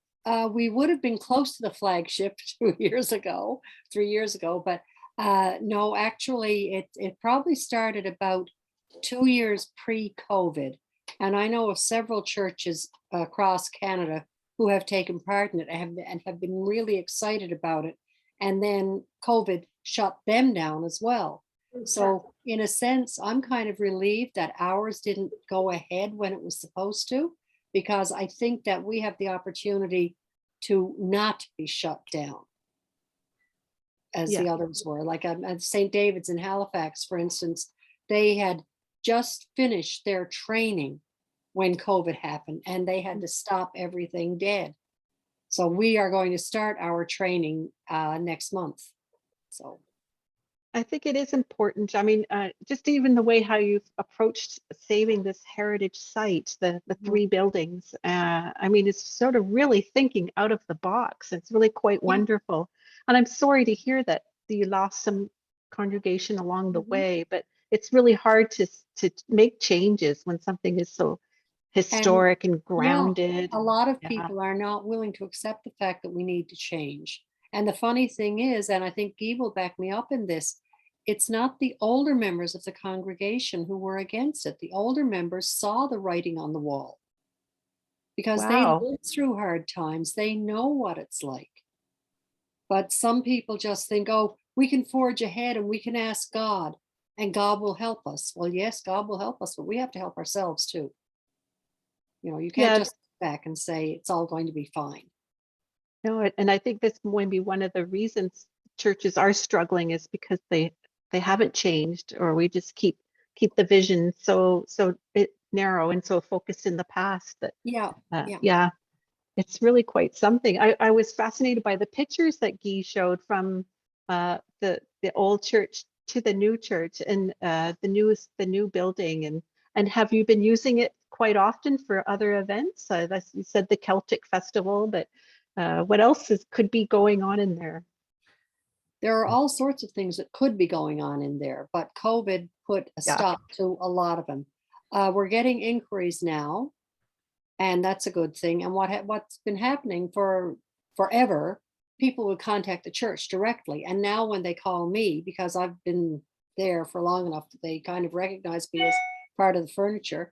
we would have been close to the flagship 3 years ago, but no, actually, it probably started about 2 years pre-COVID, and I know of several churches across Canada who have taken part in it and have been really excited about it, and then COVID shut them down as well. So in a sense, I'm kind of relieved that ours didn't go ahead when it was supposed to, because I think that we have the opportunity to not be shut down as the others were. Like at St. David's in Halifax, for instance, they had just finished their training when COVID happened, and they had to stop everything dead. So we are going to start our training next month. So I think it is important. I mean, just even the way how you've approached saving this heritage site, the three buildings, I mean, it's sort of really thinking out of the box. It's really quite wonderful. And I'm sorry to hear that you lost some congregation along the way, but it's really hard to make changes when something is so historic and grounded. A lot of people are not willing to accept the fact that we need to change. And the funny thing is, and I think Guy will back me up in this, it's not the older members of the congregation who were against it. The older members saw the writing on the wall because they lived through hard times. They know what it's like. But some people just think, oh, we can forge ahead and we can ask God and God will help us. Well, yes, God will help us, but we have to help ourselves too. You can't just sit back and say it's all going to be fine. No, and I think this might be one of the reasons churches are struggling is because they haven't changed, or we just keep the vision so narrow and so focused in the past that it's really quite something. I was fascinated by the pictures that Guy showed from the old church to the new church and the new building, and have you been using it quite often for other events? You said the Celtic Festival, but what else could be going on in there? There are all sorts of things that could be going on in there, but COVID put a stop to a lot of them. We're getting inquiries now, and that's a good thing. And what's been happening for forever, people would contact the church directly. And now when they call me, because I've been there for long enough that they kind of recognize me as part of the furniture,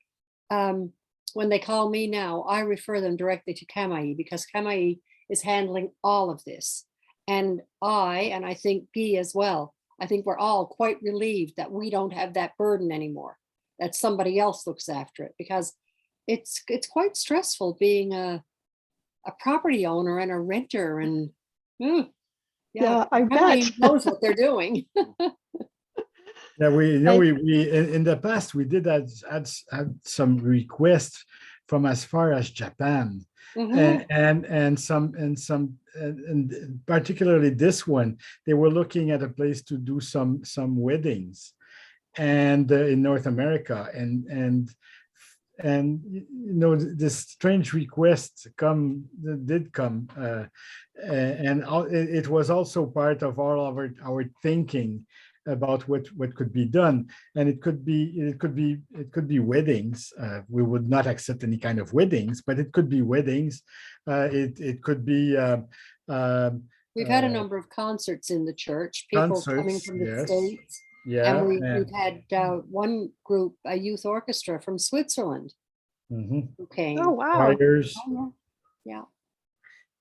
when they call me now, I refer them directly to Kamai, because Kamai is handling all of this. And I think Guy as well, I think we're all quite relieved that we don't have that burden anymore, that somebody else looks after it, because it's quite stressful being a property owner and a renter. And I bet knows what they're doing. Yeah, we in the past we did had some requests from as far as Japan, and particularly this one, they were looking at a place to do some weddings, and in North America, and this strange request did come, and it was also part of all of our thinking about what could be done, and it could be weddings. We would not accept any kind of weddings, but it could be weddings. It could be We've had a number of concerts in the church, people coming concerts. from the Yes, States. yeah, And we've had one group, a youth orchestra from Switzerland mhm. who came. Oh, wow. Choirs, Oh, yeah.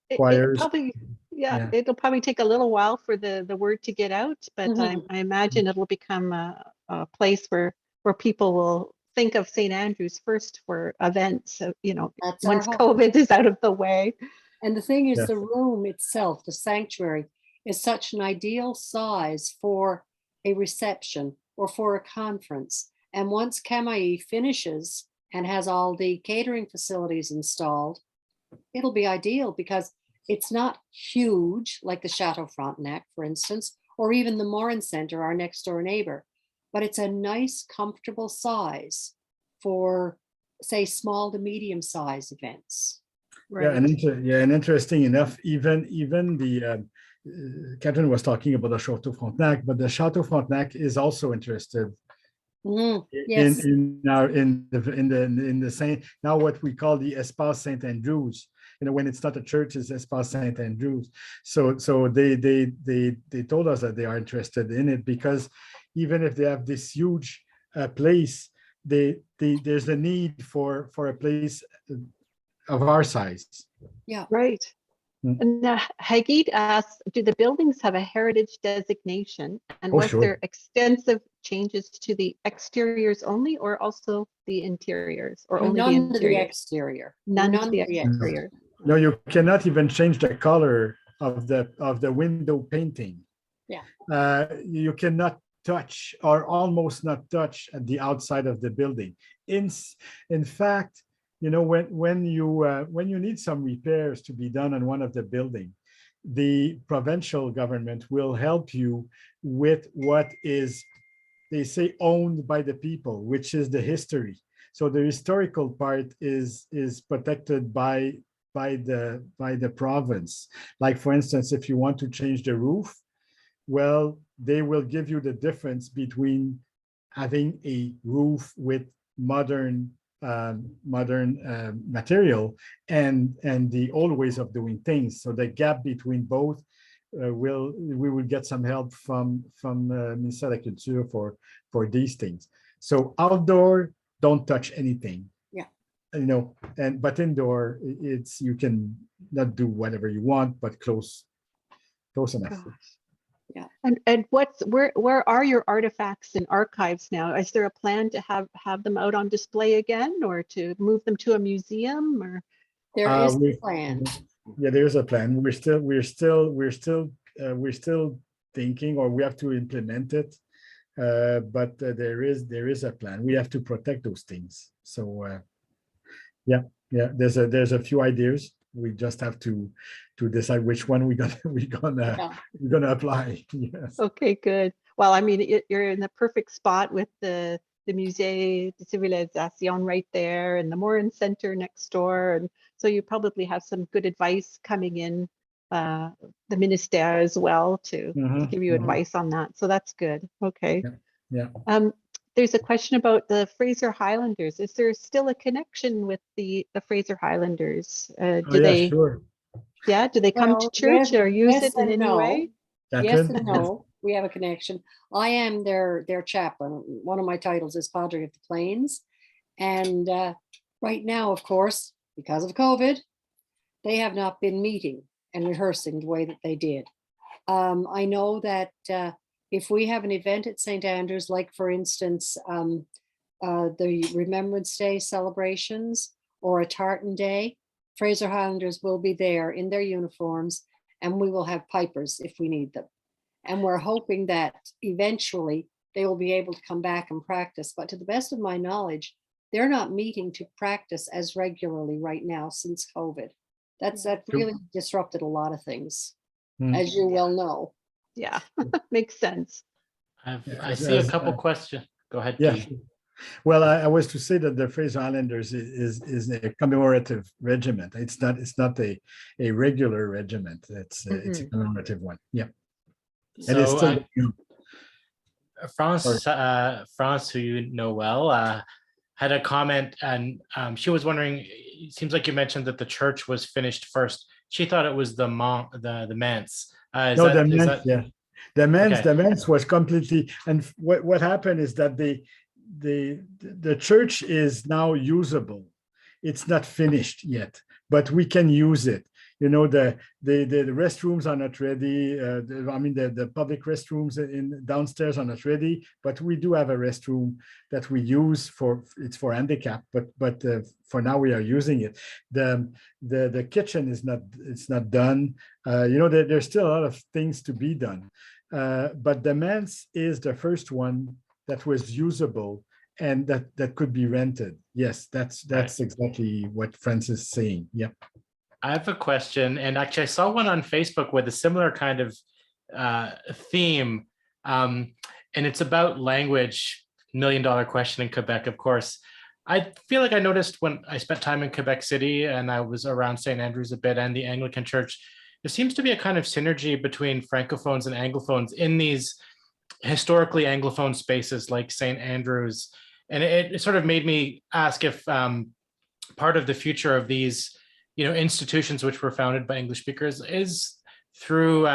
It choirs. probably, Yeah. it'll probably take a little while for the word to get out, but Mhm. I imagine it'll become a place where people will think of St. Andrews first for events, That's our once hope. COVID is out of the way. And the thing is, Yes. the room itself, the sanctuary, is such an ideal size for a reception or for a conference. And once Camaï finishes and has all the catering facilities installed, it'll be ideal because it's not huge like the Chateau Frontenac, for instance, or even the Morrin Centre, our next door neighbor, but it's a nice, comfortable size for, say, small to medium size events. Yeah, and interesting enough, even the Catherine was talking about the Chateau Frontenac, but the Chateau Frontenac is also interested Yes. in the same, now what we call the Espace Saint Andrews. When it's not a church, it's Espace Saint Andrews. So they told us that they are interested in it because even if they have this huge place, there's a need for a place of our size. Yeah. Right. And Hagit asks, do the buildings have a heritage designation? And was Sure. there extensive changes to the exteriors only, or also the interiors, or only the None to the interior? exterior. None to None the to the exterior. No, you cannot even change the color of the window painting. Yeah. You cannot touch or almost not touch at the outside of the building. In fact, when you need some repairs to be done on one of the building, the provincial government will help you with what is, they say, owned by the people, which is the history. So the historical part is protected by the province. Like, for instance, if you want to change the roof, well, they will give you the difference between having a roof with modern material and the old ways of doing things. So the gap between both we will get some help from Ministère de la Culture for these things. So outdoor, don't touch anything. Yeah. But indoor, you can not do whatever you want, but close enough. Gosh. Yeah. And where are your artifacts and archives now? Is there a plan to have them out on display again, or to move them to a museum? Or There is a plan. Yeah, there's a plan. We're still thinking, or we have to implement it. But there is a plan. We have to protect those things. So yeah, there's a few ideas. We just have to decide which one we're gonna apply. Yes. Okay, good. Well, I mean, you're in the perfect spot with the Musée de Civilisation right there, and the Morrin Centre next door, and so you probably have some good advice coming in, the ministère as well to give you advice on that. So that's good. Okay. Yeah. There's a question about the Fraser Highlanders. Is there still a connection with the Fraser Highlanders? Sure. Yeah, do they come to church or use it in any way? Yes and no. We have a connection. I am their chaplain. One of my titles is Padre of the Plains. And right now, of course, because of COVID, they have not been meeting and rehearsing the way that they did. I know that if we have an event at St. Andrews, like for instance, the Remembrance Day celebrations or a Tartan Day, Fraser Highlanders will be there in their uniforms, and we will have pipers if we need them. And we're hoping that eventually they will be able to come back and practice. But to the best of my knowledge, they're not meeting to practice as regularly right now since COVID. That really disrupted a lot of things, as you well know. Yeah, makes sense. I see a couple questions. Go ahead. Yeah. Guy. Well, I was to say that the Fraser Highlanders is a commemorative regiment. It's not a regular regiment. It's a commemorative one. Yeah. So and it's still France, who you know well, had a comment, and she was wondering. It seems like you mentioned that the church was finished first. She thought it was the manse. No, the manse, yeah. The manse, Okay. the manse was completely, and what happened is that the church is now usable. It's not finished yet, but we can use it. You know, the restrooms are not ready. The public restrooms in downstairs are not ready, but we do have a restroom that we use it's for handicap, but for now we are using it. The kitchen is not done. There's still a lot of things to be done. But the manse is the first one that was usable and that could be rented. Yes, that's Right. exactly what Francis is saying. Yep. I have a question, and actually I saw one on Facebook with a similar kind of theme, and it's about language. $1 million question in Quebec, of course. I feel like I noticed when I spent time in Quebec City and I was around St. Andrews a bit and the Anglican Church, there seems to be a kind of synergy between Francophones and Anglophones in these historically Anglophone spaces like St. Andrews. And it sort of made me ask if part of the future of these institutions which were founded by English speakers is through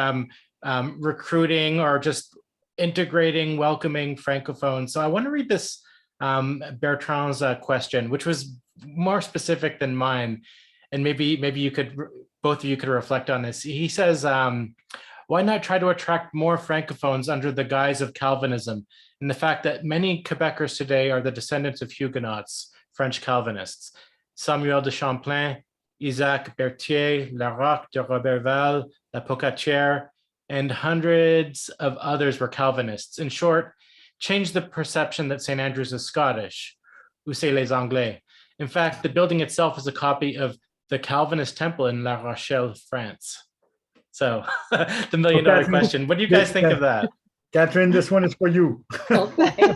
recruiting or just integrating, welcoming Francophones. So I want to read this Bertrand's question, which was more specific than mine. And maybe you could, both of you could reflect on this. He says, why not try to attract more Francophones under the guise of Calvinism and the fact that many Quebecers today are the descendants of Huguenots, French Calvinists, Samuel de Champlain, Isaac Berthier, Larocque de Roberval, La Pocatière, and hundreds of others were Calvinists. In short, change the perception that St. Andrews is Scottish, ou c'est les Anglais. In fact, the building itself is a copy of the Calvinist temple in La Rochelle, France. So the $1 million question, what do you guys think of that? Catherine, this one is for you. Okay.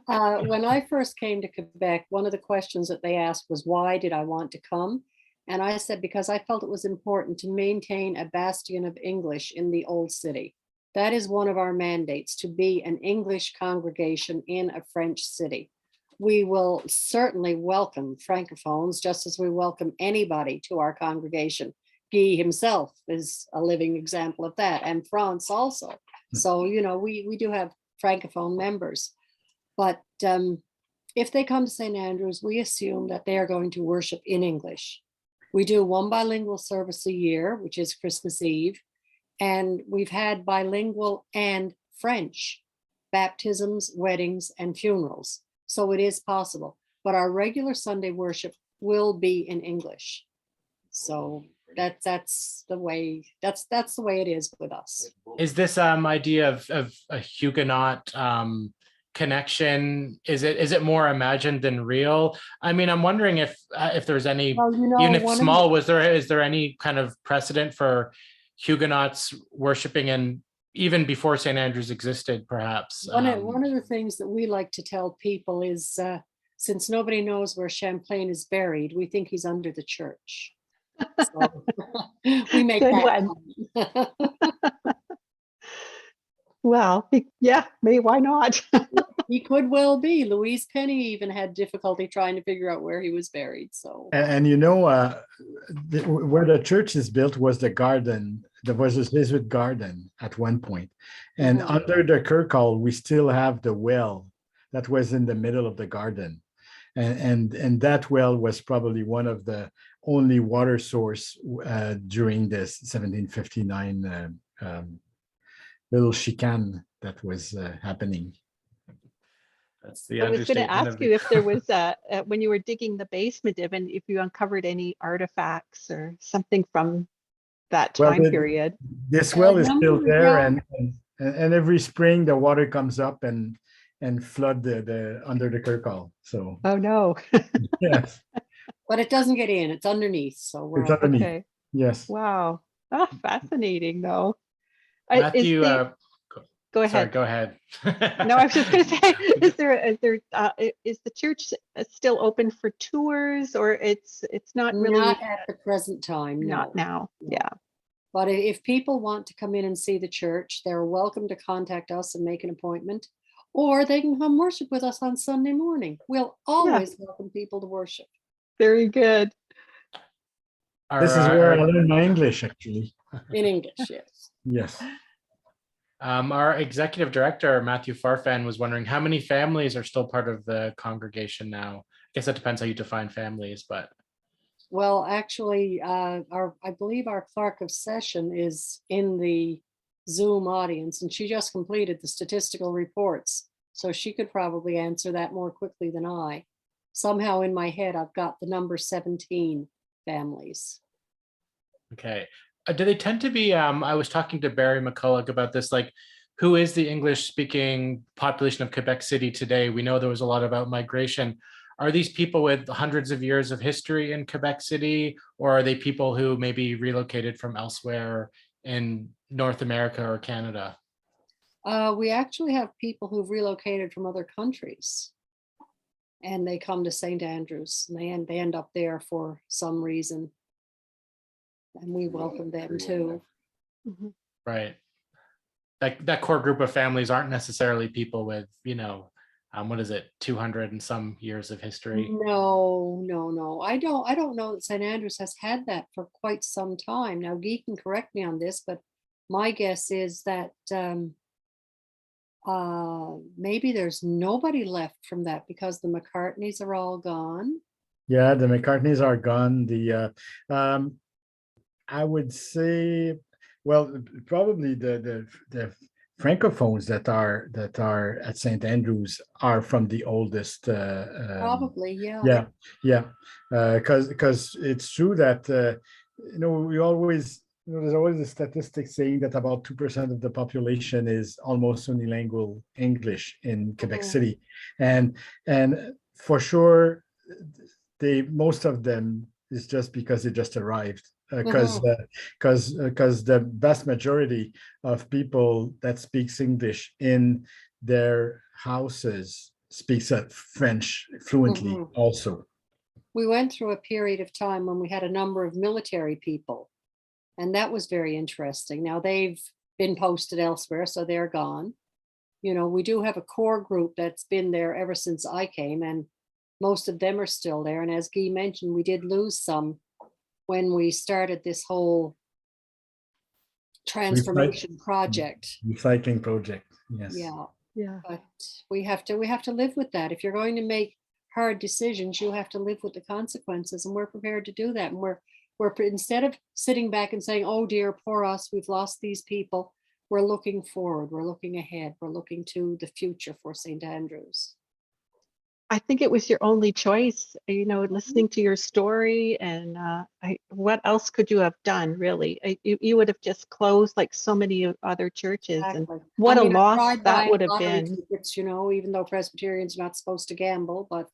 When I first came to Quebec, one of the questions that they asked was, why did I want to come? And I said, because I felt it was important to maintain a bastion of English in the old city. That is one of our mandates, to be an English congregation in a French city. We will certainly welcome Francophones, just as we welcome anybody to our congregation. Guy himself is a living example of that, and France also. So, we do have Francophone members. But if they come to St. Andrews, we assume that they are going to worship in English. We do one bilingual service a year, which is Christmas Eve. And we've had bilingual and French baptisms, weddings, and funerals. So it is possible. But our regular Sunday worship will be in English. So that's the way it is with us. Is this idea of a Huguenot connection, is it more imagined than real? I mean, I'm wondering if there's any, even if small, is there any kind of precedent for Huguenots worshiping, and even before St. Andrews existed, perhaps? One of the things that we like to tell people is, since nobody knows where Champlain is buried, we think he's under the church. So we make Good that one. Well, why not? He could well be. Louise Penny even had difficulty trying to figure out where he was buried. So, and where the church is built was the garden. There was a Jesuit garden at one point, and under the Kirk Hall, we still have the well that was in the middle of the garden, and that well was probably one of the only water source during this 1759 little chicane that was happening. That's the I was going to ask you if there was when you were digging the basement, if you uncovered any artifacts or something from that time period. This well is still there, and every spring the water comes up and flood the under the Kirk Hall. So oh no. Yes, but it doesn't get in. It's underneath. So it's underneath. Okay. Yes. Wow. Oh, fascinating though. Matthew, go ahead. Sorry, go ahead. No, I was just going to say, is the church still open for tours, or it's not really? Not at the present time. No. Not now. No. Yeah. But if people want to come in and see the church, they're welcome to contact us and make an appointment, or they can come worship with us on Sunday morning. We'll always welcome people to worship. Very good. This is where I learned my English, actually. In English, yes. Yes. Our executive director, Matthew Farfan, was wondering how many families are still part of the congregation now. I guess that depends how you define families, but. Well, actually, I believe our clerk of session is in the Zoom audience, and she just completed the statistical reports. So she could probably answer that more quickly than I. Somehow in my head, I've got the number 17 families. Okay. Do they tend to be, I was talking to Barry McCulloch about this, like, who is the English speaking population of Quebec City today? We know there was a lot about migration. Are these people with hundreds of years of history in Quebec City, or are they people who maybe relocated from elsewhere in North America or Canada? We actually have people who've relocated from other countries, and they come to St. Andrews, and they end up there for some reason, and we welcome them too. Mhm. Right. That core group of families aren't necessarily people with, what is it, 200 and some years of history? No. I don't know that St. Andrews has had that for quite some time. Now, Guy can correct me on this, but my guess is that maybe there's nobody left from that because the McCartneys are all gone. Yeah, the McCartneys are gone. I would say, well, probably the Francophones that are at St. Andrews are from the oldest. Probably, yeah. Yeah. Because it's true that we always, there's always a statistic saying that about 2% of the population is almost unilingual English in Quebec City, and for sure, most of them is just because they just arrived. Because the vast majority of people that speaks English in their houses speaks French fluently also. We went through a period of time when we had a number of military people, and that was very interesting. Now they've been posted elsewhere, so they're gone. We do have a core group that's been there ever since I came, and most of them are still there. And as Guy mentioned, we did lose some when we started this whole transformation project. Recycling project, yes. Yeah. But we have to live with that. If you're going to make hard decisions, you have to live with the consequences, and we're prepared to do that. And we're instead of sitting back and saying, oh dear, poor us, we've lost these people, we're looking forward, we're looking ahead, we're looking to the future for St. Andrews. I think it was your only choice, listening to your story, and what else could you have done, really? You would have just closed like so many other churches. Exactly. And what a loss that would have lottery been. Tickets, even though Presbyterians are not supposed to gamble, but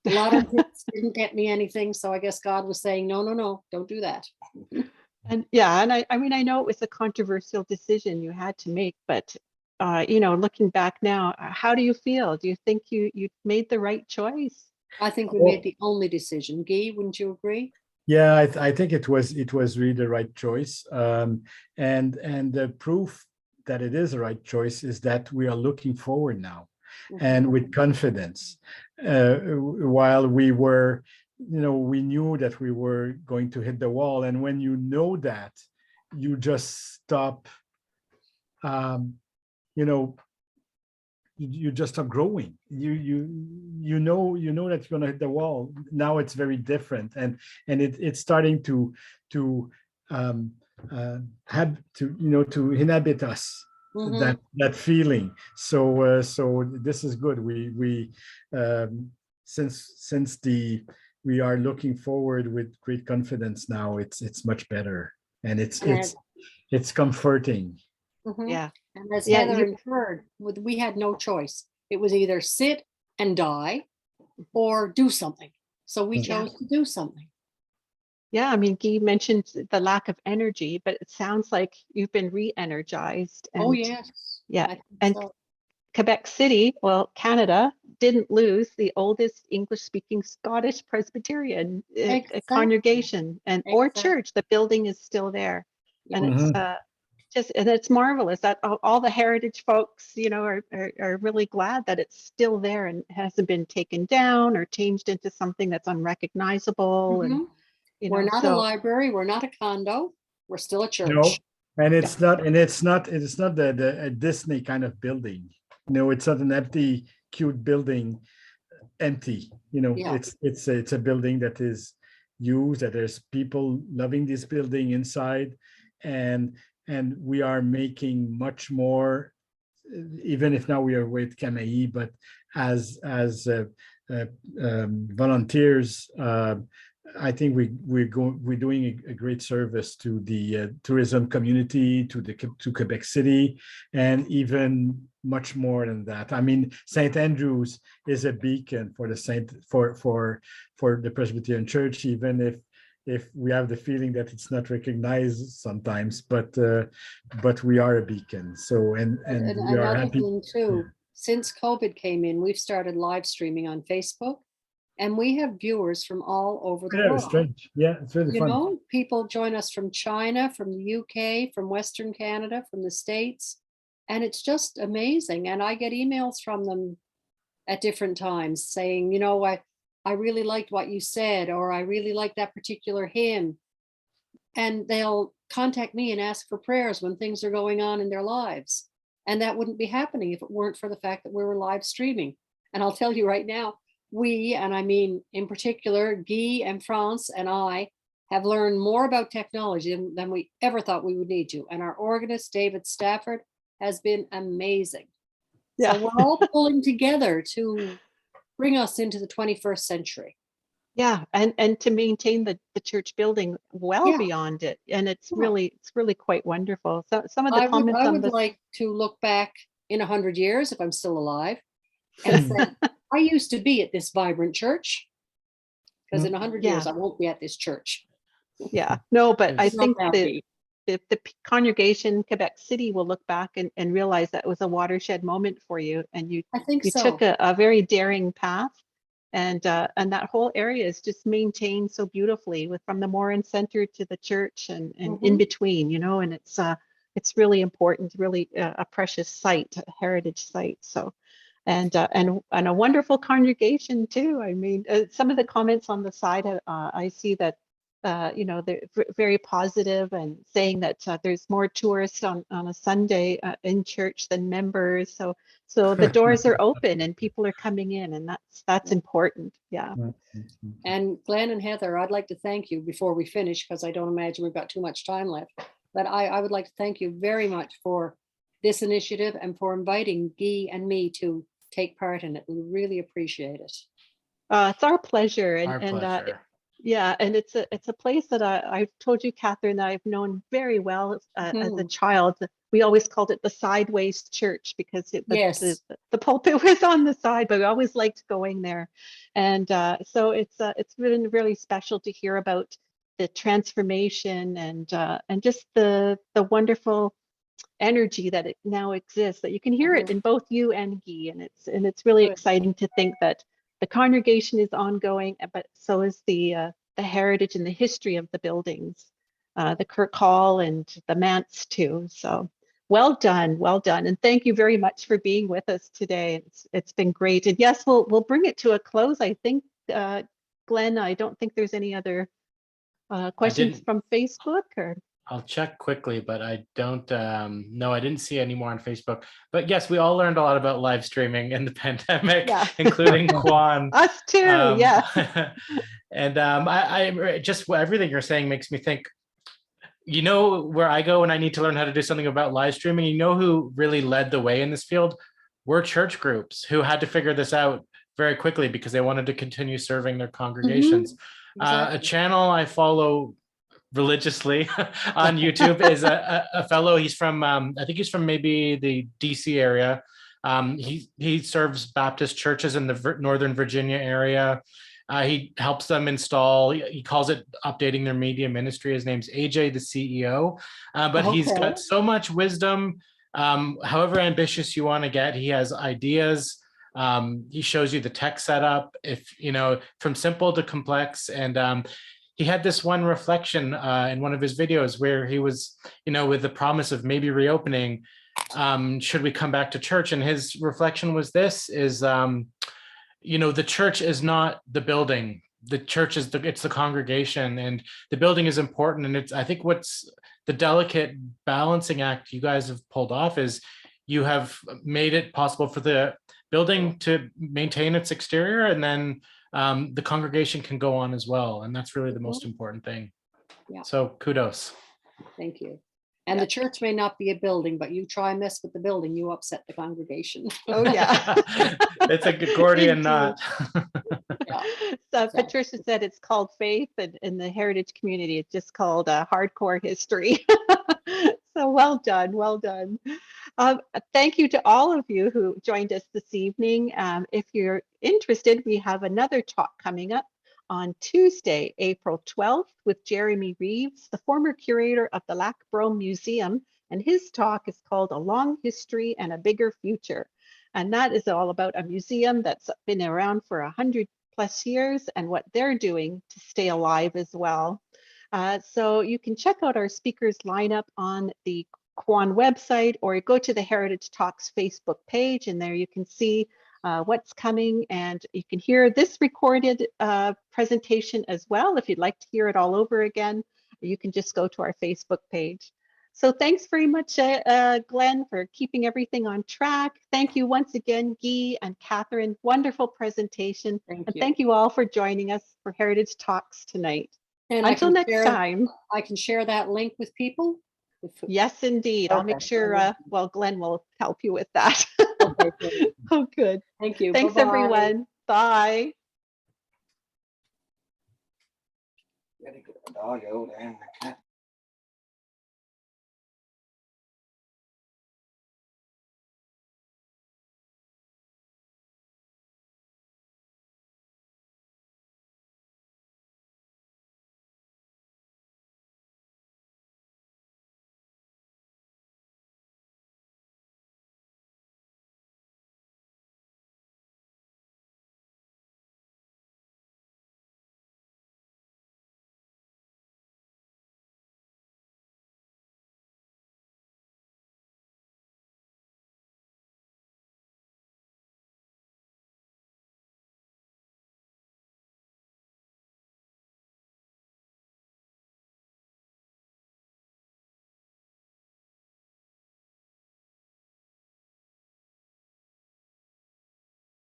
a lot of tickets didn't get me anything. So I guess God was saying, no, don't do that. And I know it was a controversial decision you had to make, but looking back now, how do you feel? Do you think you made the right choice? I think we made the only decision. Guy, wouldn't you agree? Yeah, I think it was really the right choice. And the proof that it is the right choice is that we are looking forward now, and with confidence. While we were, we knew that we were going to hit the wall, and when you know that, you just stop. You just stop growing. You know that you're gonna hit the wall. Now it's very different, and it's starting to have to inhabit us, that feeling. So this is good. We since we are looking forward with great confidence now. It's much better, and it's comforting. Yeah. And as Heather inferred, we had no choice. It was either sit and die or do something. So we chose to do something. Yeah, Guy mentioned the lack of energy, but it sounds like you've been re-energized. Oh, yes. Yeah. And so. Quebec City, Canada, didn't lose the oldest English-speaking Scottish Presbyterian congregation or church. The building is still there. And Mhm. and it's marvelous that all the heritage folks, are really glad that it's still there and hasn't been taken down or changed into something that's unrecognizable. And, Mhm. We're not a so library, we're not a condo, we're still a No, church. and it's not, a Disney kind of building. No, it's not an empty, cute building, empty. Yeah. It's a building that is used, that there's people loving this building inside, and we are making much more, even if now we are with KMAE, but as volunteers. I think we're doing a great service to the tourism community, to Quebec City, and even much more than that. I mean, St. Andrews is a beacon for the Presbyterian Church, even if we have the feeling that it's not recognized sometimes, but we are a beacon. So and we are another happy. thing too, since COVID came in, we've started live streaming on Facebook, and we have viewers from all over the Yeah, it's world. strange. Yeah, it's really fun. People join us from China, from the UK, from Western Canada, from the States, and it's just amazing. And I get emails from them at different times saying, I really liked what you said, or I really like that particular hymn. And they'll contact me and ask for prayers when things are going on in their lives. And that wouldn't be happening if it weren't for the fact that we were live streaming. And I'll tell you right now, and I mean in particular, Guy and France and I have learned more about technology than we ever thought we would need to. And our organist, David Stafford, has been amazing. Yeah. So we're all pulling together to bring us into the 21st century. Yeah, and to maintain the church building well Yeah. beyond it, and it's Yeah. really quite wonderful. So some of the comments I on would this, like to look back in 100 years, if I'm still alive, and say, I used to be at this vibrant church, because in 100 Yeah. years, I won't be at this church. yeah, no, but I Yes. think Not that the congregation Quebec City will look back and realize that was a watershed moment for you, and you I think so. took a very daring path, and that whole area is just maintained so beautifully from the Morrin Centre to the church and in between, and it's really important, really a precious site, a heritage site. So, and a wonderful congregation too. I mean, some of the comments on the side, I see that they're very positive and saying that there's more tourists on a Sunday in church than members. So the doors are open and people are coming in, and that's important. Yeah. And Glenn and Heather, I'd like to thank you before we finish, because I don't imagine we've got too much time left. But I would like to thank you very much for this initiative and for inviting Guy and me to take part in it. We really appreciate it. It's our pleasure. Our pleasure. Yeah, and it's a place that I've told you, Catherine, that I've known very well as a child. We always called it the sideways church because the pulpit was on the side, but we always liked going there. And so it's been really special to hear about the transformation and just the wonderful energy that it now exists, that you can hear it in both you and Guy, and it's really exciting to think that the congregation is ongoing, but so is the heritage and the history of the buildings, the Kirk Hall and the manse too. So well done, and thank you very much for being with us today. It's been great, and yes, we'll bring it to a close. I think, Glenn, I don't think there's any other questions from Facebook or. I'll check quickly, but I don't no, I didn't see any more on Facebook. But yes, we all learned a lot about live streaming in the pandemic, including Kwan. Us too, yeah. And I just everything you're saying makes me think, where I go when I need to learn how to do something about live streaming, who really led the way in this field were church groups who had to figure this out very quickly because they wanted to continue serving their congregations. Exactly. A channel I follow religiously on YouTube is a fellow. He's from I think he's from maybe the DC area. He serves Baptist churches in the Northern Virginia area. He helps them install, he calls it updating their media ministry. His name's AJ, the CEO, but he's got so much wisdom. However ambitious you want to get, he has ideas. He shows you the tech setup, from simple to complex, and he had this one reflection in one of his videos where he was, with the promise of maybe reopening, should we come back to church? And his reflection was this, is, the church is not the building. The church is it's the congregation, and the building is important. And I think what's the delicate balancing act you guys have pulled off is you have made it possible for the building to maintain its exterior, and then the congregation can go on as well. And that's really the most important thing. Yeah. So kudos. Thank you. And the church may not be a building, but you try and mess with the building, you upset the congregation. Oh, yeah. It's a Gordian knot. So Patricia said it's called faith, and in the heritage community, it's just called hardcore history. So well done, well done. Thank you to all of you who joined us this evening. If you're interested, we have another talk coming up on Tuesday, April 12th, with Jeremy Reeves, the former curator of the Lac Brome Museum, and his talk is called A Long History and a Bigger Future. And that is all about a museum that's been around for 100+ years and what they're doing to stay alive as well. So you can check out our speakers lineup on the Quan website, or go to the Heritage Talks Facebook page, and there you can see what's coming, and you can hear this recorded presentation as well. If you'd like to hear it all over again, you can just go to our Facebook page. So thanks very much, Glenn, for keeping everything on track. Thank you once again, Guy and Catherine. Wonderful presentation. And thank you all for joining us for Heritage Talks tonight. And until next time. I can share that link with people. Yes, indeed. I'll make sure, well, Glenn will help you with that. Okay, good. Oh, good. Thank you. Thanks, Bye-bye. everyone. Bye. Gotta get the dog out and the cat.